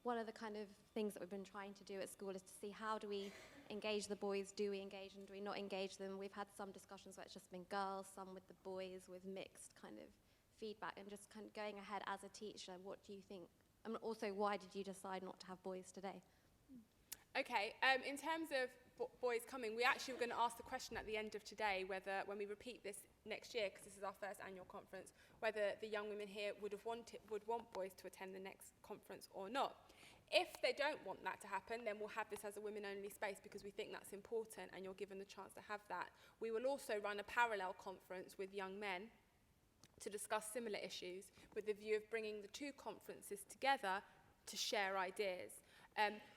one of the kind of things that we've been trying to do at school is to see how do we engage the boys, do we engage them, do we not engage them. We've had some discussions where it's just been girls, some with the boys, with mixed kind of feedback, and just kind of going ahead as a teacher, what do you think? And also, why did you decide not to have boys today? Okay, in terms of boys coming, we actually were going to ask the question at the end of today whether, when we repeat this next year, because this is our first annual conference, whether the young women here would want boys to attend the next conference or not. If they don't want that to happen, then we'll have this as a women-only space because we think that's important and you're given the chance to have that. We will also run a parallel conference with young men to discuss similar issues with the view of bringing the two conferences together to share ideas.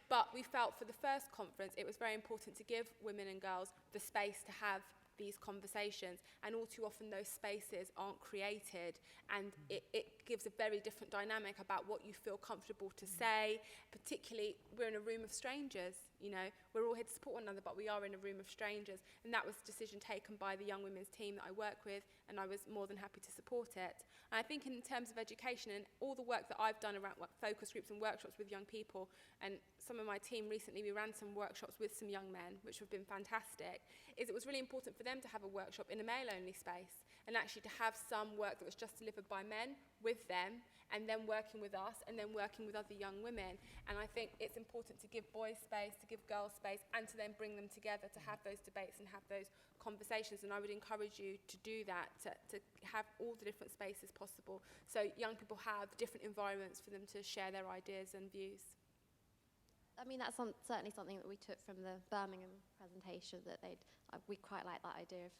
But we felt for the first conference it was very important to give women and girls the space to have these conversations, and all too often those spaces aren't created, and it gives a very different dynamic about what you feel comfortable to say. Particularly, we're in a room of strangers, you know, we're all here to support one another, but we are in a room of strangers, and that was a decision taken by the young women's team that I work with, and I was more than happy to support it. And I think in terms of education and all the work that I've done around focus groups and workshops with young people, and some of my team recently, we ran some workshops with some young men, which have been fantastic, is it was really important for them to have a workshop in a male-only space, and actually to have some work that was just delivered by men with them, and then working with us, and then working with other young women. And I think it's important to give boys space, to give girls space, and to then bring them together to have those debates and have those conversations. And I would encourage you to do that, to have all the different spaces possible, so young people have different environments for them to share their ideas and views. I mean, that's certainly something that we took from the Birmingham presentation, that we quite like that idea of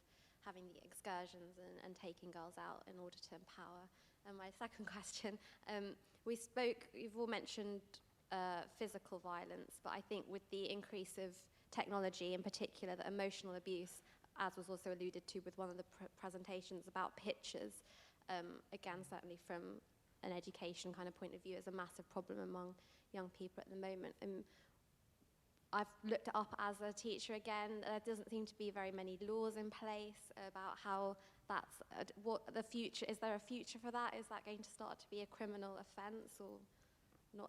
having the excursions and taking girls out in order to empower. And my second question, you've all mentioned physical violence, but I think with the increase of technology, in particular, the emotional abuse, as was also alluded to with one of the presentations about pictures, again, certainly from an education kind of point of view, is a massive problem among young people at the moment. I've looked it up as a teacher again. There doesn't seem to be very many laws in place about how that's, what the future, is there a future for that? Is that going to start to be a criminal offence, or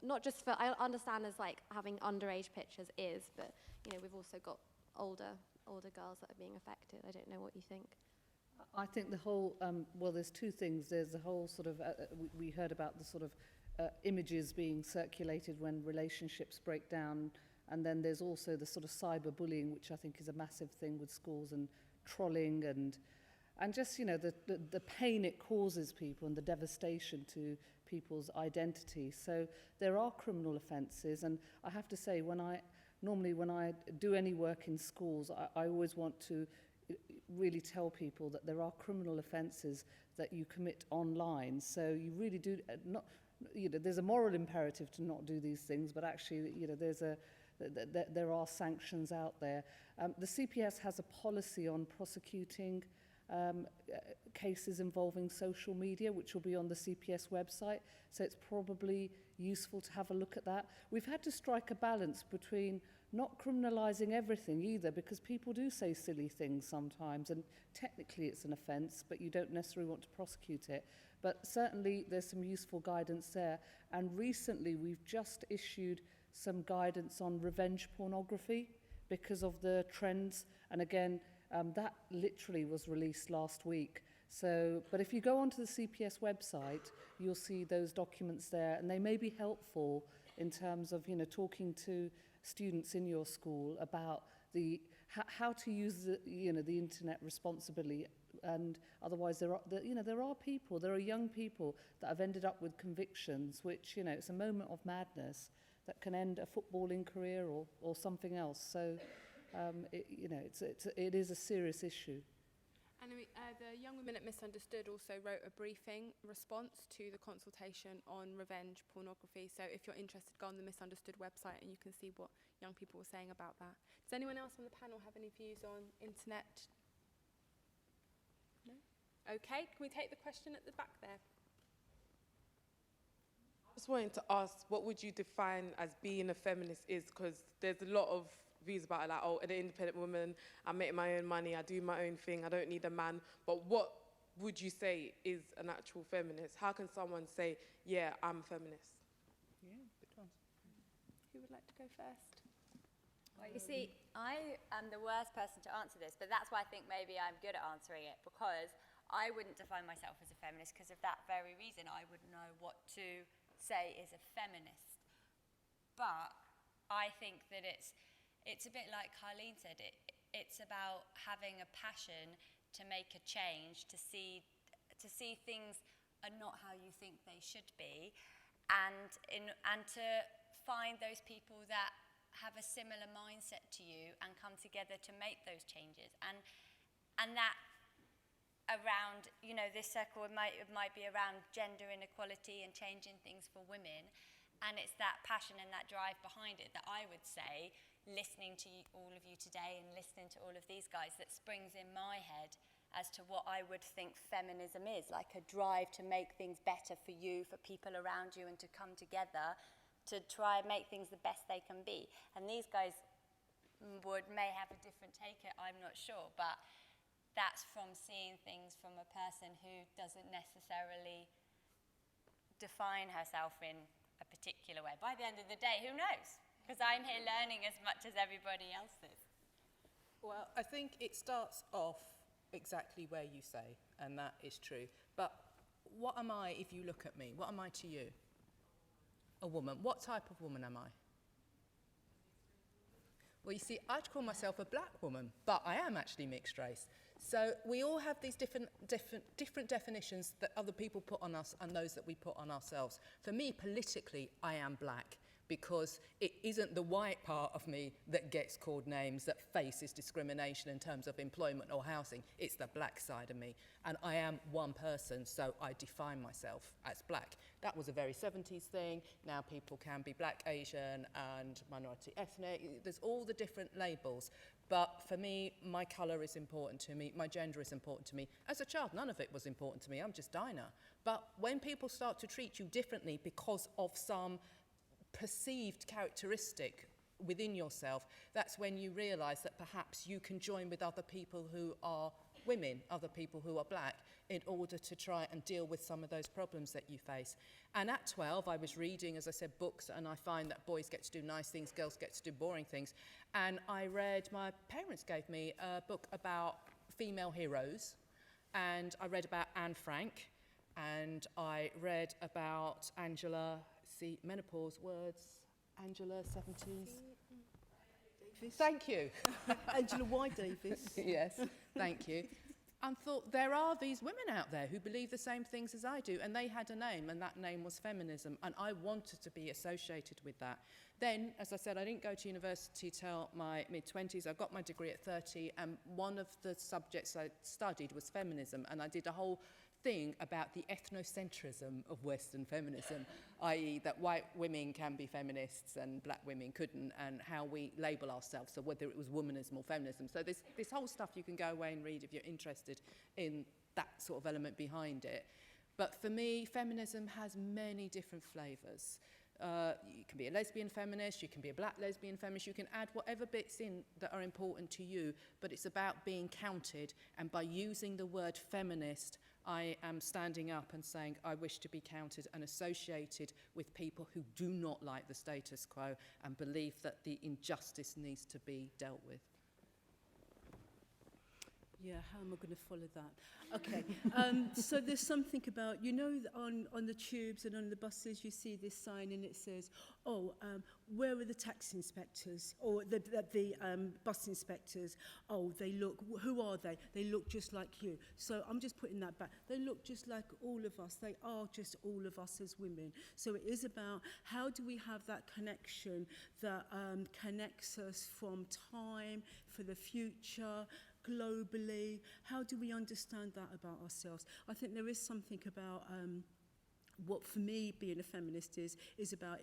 not just for, I understand as like having underage pictures is, but you know, we've also got older girls that are being affected. I don't know what you think. I think the whole, well, there's two things. There's the whole sort of, we heard about the sort of images being circulated when relationships break down. And then there's also the sort of cyberbullying, which I think is a massive thing with schools, and trolling and just, you know, the pain it causes people and the devastation to people's identity. So there are criminal offences. And I have to say, when I do any work in schools, I always want to really tell people that there are criminal offences that you commit online. So you really do not, you know, there's a moral imperative to not do these things, but actually, you know, there are sanctions out there. The CPS has a policy on prosecuting cases involving social media, which will be on the CPS website. So it's probably useful to have a look at that. We've had to strike a balance between not criminalising everything either, because people do say silly things sometimes, and technically it's an offence, but you don't necessarily want to prosecute it. But certainly there's some useful guidance there. And recently we've just issued some guidance on revenge pornography because of the trends. And again, that literally was released last week. So, but if you go onto the CPS website, you'll see those documents there, and they may be helpful in terms of, you know, talking to students in your school about how to use the internet responsibly. And otherwise there are young people that have ended up with convictions, which, you know, it's a moment of madness that can end a footballing career or something else. So it is a serious issue. And the young women at MsUnderstood also wrote a briefing response to the consultation on revenge pornography. So if you're interested, go on the MsUnderstood website and you can see what young people were saying about that. Does anyone else on the panel have any views on internet? No? Okay, can we take the question at the back there? I just wanted to ask, what would you define as being a feminist is? Because there's a lot of views about it, like, oh, an independent woman, I make my own money, I do my own thing, I don't need a man. But what would you say is an actual feminist? How can someone say, yeah, I'm a feminist? Yeah, good one. Who would like to go first? Well, you see, I am the worst person to answer this, but that's why I think maybe I'm good at answering it, because I wouldn't define myself as a feminist because of that very reason. I wouldn't know what to say is a feminist. But I think that it's a bit like Carleen said, it's about having a passion to make a change, to see things are not how you think they should be, and to find those people that have a similar mindset to you and come together to make those changes. And that around, you know, this circle, it might be around gender inequality and changing things for women. And it's that passion and that drive behind it that I would say, listening to all of you today and listening to all of these guys, that springs in my head as to what I would think feminism is, like a drive to make things better for you, for people around you, and to come together to try and make things the best they can be. And these guys may have a different take, I'm not sure, but that's from seeing things from a person who doesn't necessarily define herself in a particular way. By the end of the day, who knows? Because I'm here learning as much as everybody else is. Well, I think it starts off exactly where you say, and that is true. But what am I if you look at me? What am I to you? A woman. What type of woman am I? Well, you see, I'd call myself a black woman, but I am actually mixed race. So we all have these different definitions that other people put on us and those that we put on ourselves. For me, politically, I am black, because it isn't the white part of me that gets called names, that faces discrimination in terms of employment or housing. It's the black side of me. And I am one person, so I define myself as black. That was a very 70s thing. Now people can be black, Asian, and minority ethnic. There's all the different labels. But for me, my colour is important to me. My gender is important to me. As a child, none of it was important to me. I'm just Dinah. But when people start to treat you differently because of some perceived characteristic within yourself, that's when you realise that perhaps you can join with other people who are women, other people who are black, in order to try and deal with some of those problems that you face. And at 12, I was reading, as I said, books, and I find that boys get to do nice things, girls get to do boring things. And I read, my parents gave me a book about female heroes, and I read about Anne Frank, and I read about Angela, see, menopause words, Angela, 70s. Davis. Thank you. Angela Y. Davis. Yes, thank you. And thought, there are these women out there who believe the same things as I do, and they had a name, and that name was feminism, and I wanted to be associated with that. Then, as I said, I didn't go to university till my mid-20s. I got my degree at 30, and one of the subjects I studied was feminism, and I did a whole thing about the ethnocentrism of Western feminism, i.e. that white women can be feminists and black women couldn't, and how we label ourselves, so whether it was womanism or feminism. So this whole stuff you can go away and read if you're interested in that sort of element behind it. But for me, feminism has many different flavours. You can be a lesbian feminist, you can be a black lesbian feminist, you can add whatever bits in that are important to you, but it's about being counted, and by using the word feminist, I am standing up and saying I wish to be counted and associated with people who do not like the status quo and believe that the injustice needs to be dealt with. Yeah, how am I going to follow that? Okay, so there's something about, you know, on the tubes and on the buses, you see this sign and it says, where are the tax inspectors? Or the bus inspectors? Oh, they look, who are they? They look just like you. So I'm just putting that back. They look just like all of us. They are just all of us as women. So it is about how do we have that connection that connects us from time, for the future, globally. How do we understand that about ourselves? I think there is something about what for me being a feminist is about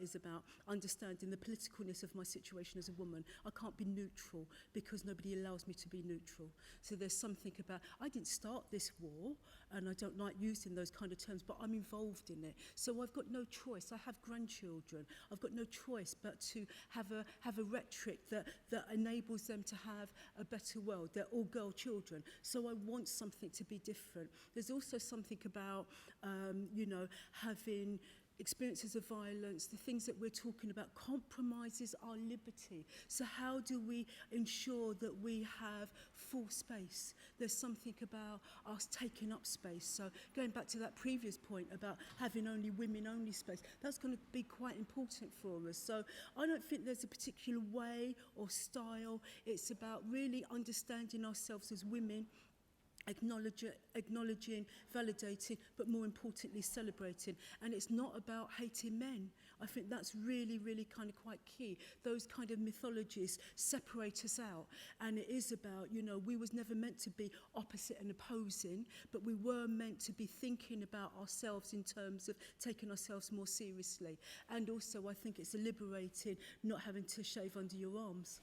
understanding the politicalness of my situation as a woman. I can't be neutral because nobody allows me to be neutral. So there's something about, I didn't start this war, and I don't like using those kind of terms, but I'm involved in it. So I've got no choice. I have grandchildren. I've got no choice but to have a rhetoric that enables them to have a better world. They're all girl children. So I want something to be different. There's also something about, having experiences of violence, the things that we're talking about, compromises our liberty. So how do we ensure that we have full space? There's something about us taking up space. So going back to that previous point about having only women-only space, that's going to be quite important for us. So I don't think there's a particular way or style. It's about really understanding ourselves as women, acknowledging, validating, but more importantly, celebrating. And it's not about hating men. I think that's really, really kind of quite key. Those kind of mythologies separate us out. And it is about, we was never meant to be opposite and opposing, but we were meant to be thinking about ourselves in terms of taking ourselves more seriously. And also, I think it's liberating not having to shave under your arms.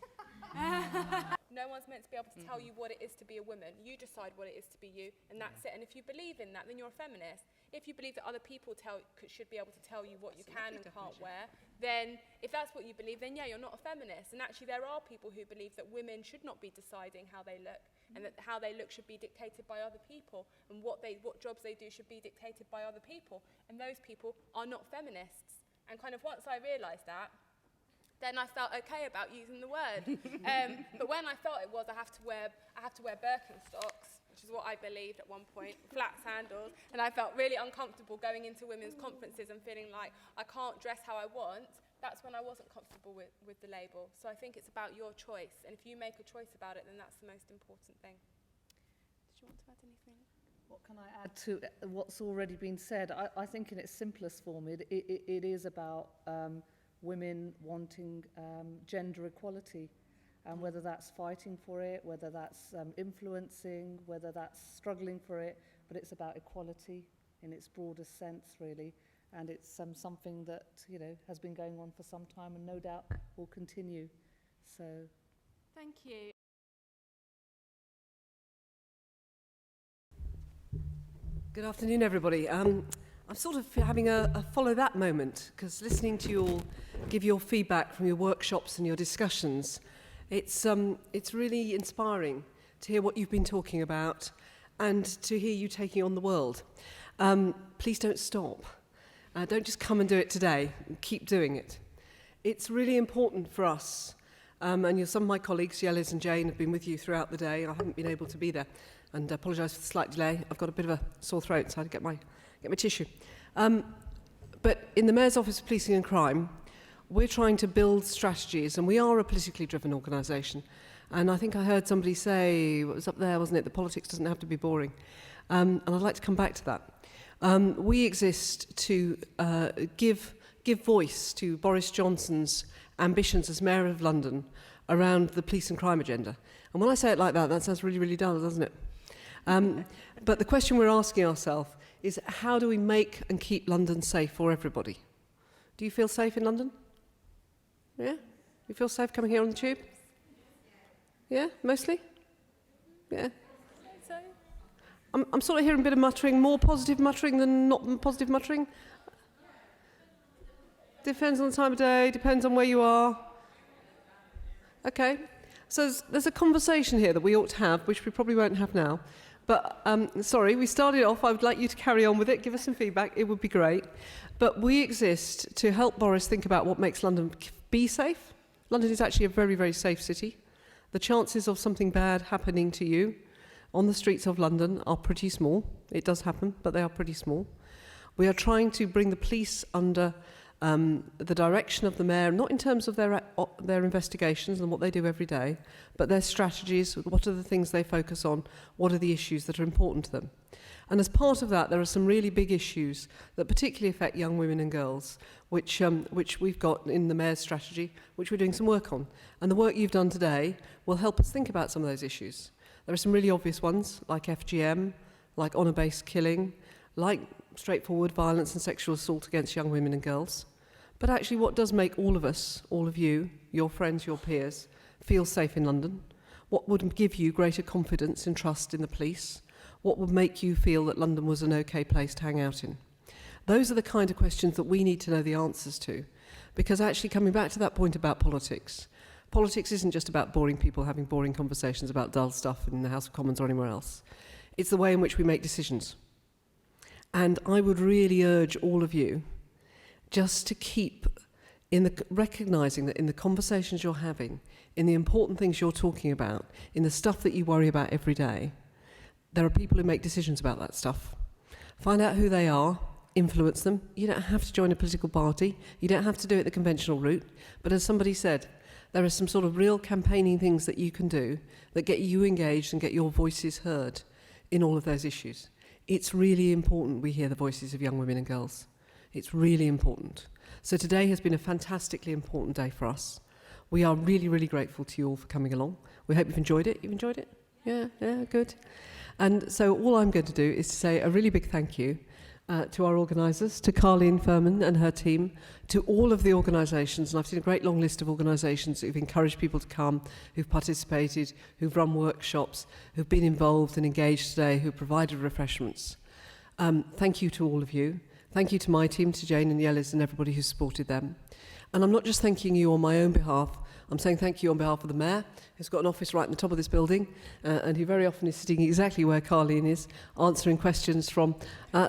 No one's meant to be able to tell you what it is to be a woman. You decide what it is to be you, and that's it. And if you believe in that, then you're a feminist. If you believe that other people should be able to tell you what you can and can't wear, then if that's what you believe, then yeah, you're not a feminist. And actually, there are people who believe that women should not be deciding how they look, and that how they look should be dictated by other people, and what jobs they do should be dictated by other people. And those people are not feminists. And kind of once I realised that, then I felt okay about using the word. But when I felt it was, I have to wear Birkenstocks, which is what I believed at one point, flat sandals, and I felt really uncomfortable going into women's conferences and feeling like I can't dress how I want. That's when I wasn't comfortable with the label. So I think it's about your choice, and if you make a choice about it, then that's the most important thing. Did you want to add anything? What can I add to what's already been said? I think in its simplest form, it is about women wanting gender equality, and whether that's fighting for it, whether that's influencing, whether that's struggling for it, but it's about equality in its broadest sense, really. And it's something that, you know, has been going on for some time and no doubt will continue. So, thank you. Good afternoon, everybody. I'm sort of having a follow that moment, because listening to you all give your feedback from your workshops and your discussions, it's really inspiring to hear what you've been talking about and to hear you taking on the world. Please don't stop. Don't just come and do it today. Keep doing it. It's really important for us, and some of my colleagues, Yellis and Jane, have been with you throughout the day. I haven't been able to be there, and apologise for the slight delay. I've got a bit of a sore throat, so I had to get my tissue. But in the Mayor's Office of Policing and Crime, we're trying to build strategies, and we are a politically driven organisation. And I think I heard somebody say, what was up there, wasn't it, that politics doesn't have to be boring. And I'd like to come back to that. We exist to give voice to Boris Johnson's ambitions as Mayor of London around the police and crime agenda. And when I say it like that, that sounds really, really dull, doesn't it? But the question we're asking ourselves is, how do we make and keep London safe for everybody? Do you feel safe in London? Yeah? You feel safe coming here on the tube? Yeah, mostly? Yeah. I'm sort of hearing a bit of muttering, more positive muttering than not positive muttering. Depends on the time of day, depends on where you are. Okay, so there's a conversation here that we ought to have, which we probably won't have now. But, sorry, we started off, I would like you to carry on with it, give us some feedback, it would be great. But we exist to help Boris think about what makes London be safe. London is actually a very, very safe city. The chances of something bad happening to you on the streets of London are pretty small. It does happen, but they are pretty small. We are trying to bring the police under the direction of the Mayor, not in terms of their investigations and what they do every day, but their strategies, what are the things they focus on, what are the issues that are important to them. And as part of that, there are some really big issues that particularly affect young women and girls, which we've got in the Mayor's strategy, which we're doing some work on. And the work you've done today will help us think about some of those issues. There are some really obvious ones, like FGM, like honour-based killing, like straightforward violence and sexual assault against young women and girls. But actually, what does make all of us, all of you, your friends, your peers, feel safe in London? What would give you greater confidence and trust in the police? What would make you feel that London was an okay place to hang out in? Those are the kind of questions that we need to know the answers to. Because actually, coming back to that point about politics, politics isn't just about boring people having boring conversations about dull stuff in the House of Commons or anywhere else. It's the way in which we make decisions. And I would really urge all of you just to keep recognising that in the conversations you're having, in the important things you're talking about, in the stuff that you worry about every day, there are people who make decisions about that stuff. Find out who they are, influence them. You don't have to join a political party. You don't have to do it the conventional route. But as somebody said, there are some sort of real campaigning things that you can do that get you engaged and get your voices heard in all of those issues. It's really important we hear the voices of young women and girls. It's really important. So today has been a fantastically important day for us. We are really, really grateful to you all for coming along. We hope you've enjoyed it. You've enjoyed it? Yeah, good. And so all I'm going to do is to say a really big thank you to our organisers, to Carleen Furman and her team, to all of the organisations, and I've seen a great long list of organisations who've encouraged people to come, who've participated, who've run workshops, who've been involved and engaged today, who've provided refreshments. Thank you to all of you. Thank you to my team, to Jane and Yellis and everybody who supported them. And I'm not just thanking you on my own behalf, I'm saying thank you on behalf of the Mayor, who's got an office right at the top of this building, and who very often is sitting exactly where Carleen is, answering questions from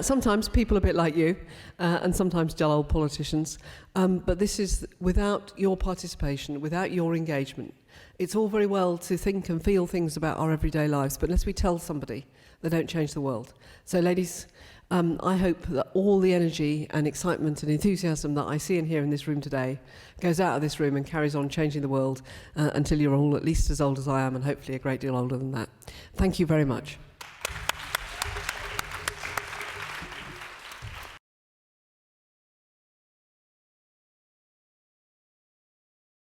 sometimes people a bit like you, and sometimes dull old politicians. But this is without your participation, without your engagement. It's all very well to think and feel things about our everyday lives, but unless we tell somebody, they don't change the world. So ladies, I hope that all the energy and excitement and enthusiasm that I see and hear in this room today goes out of this room and carries on changing the world until you're all at least as old as I am, and hopefully a great deal older than that. Thank you very much.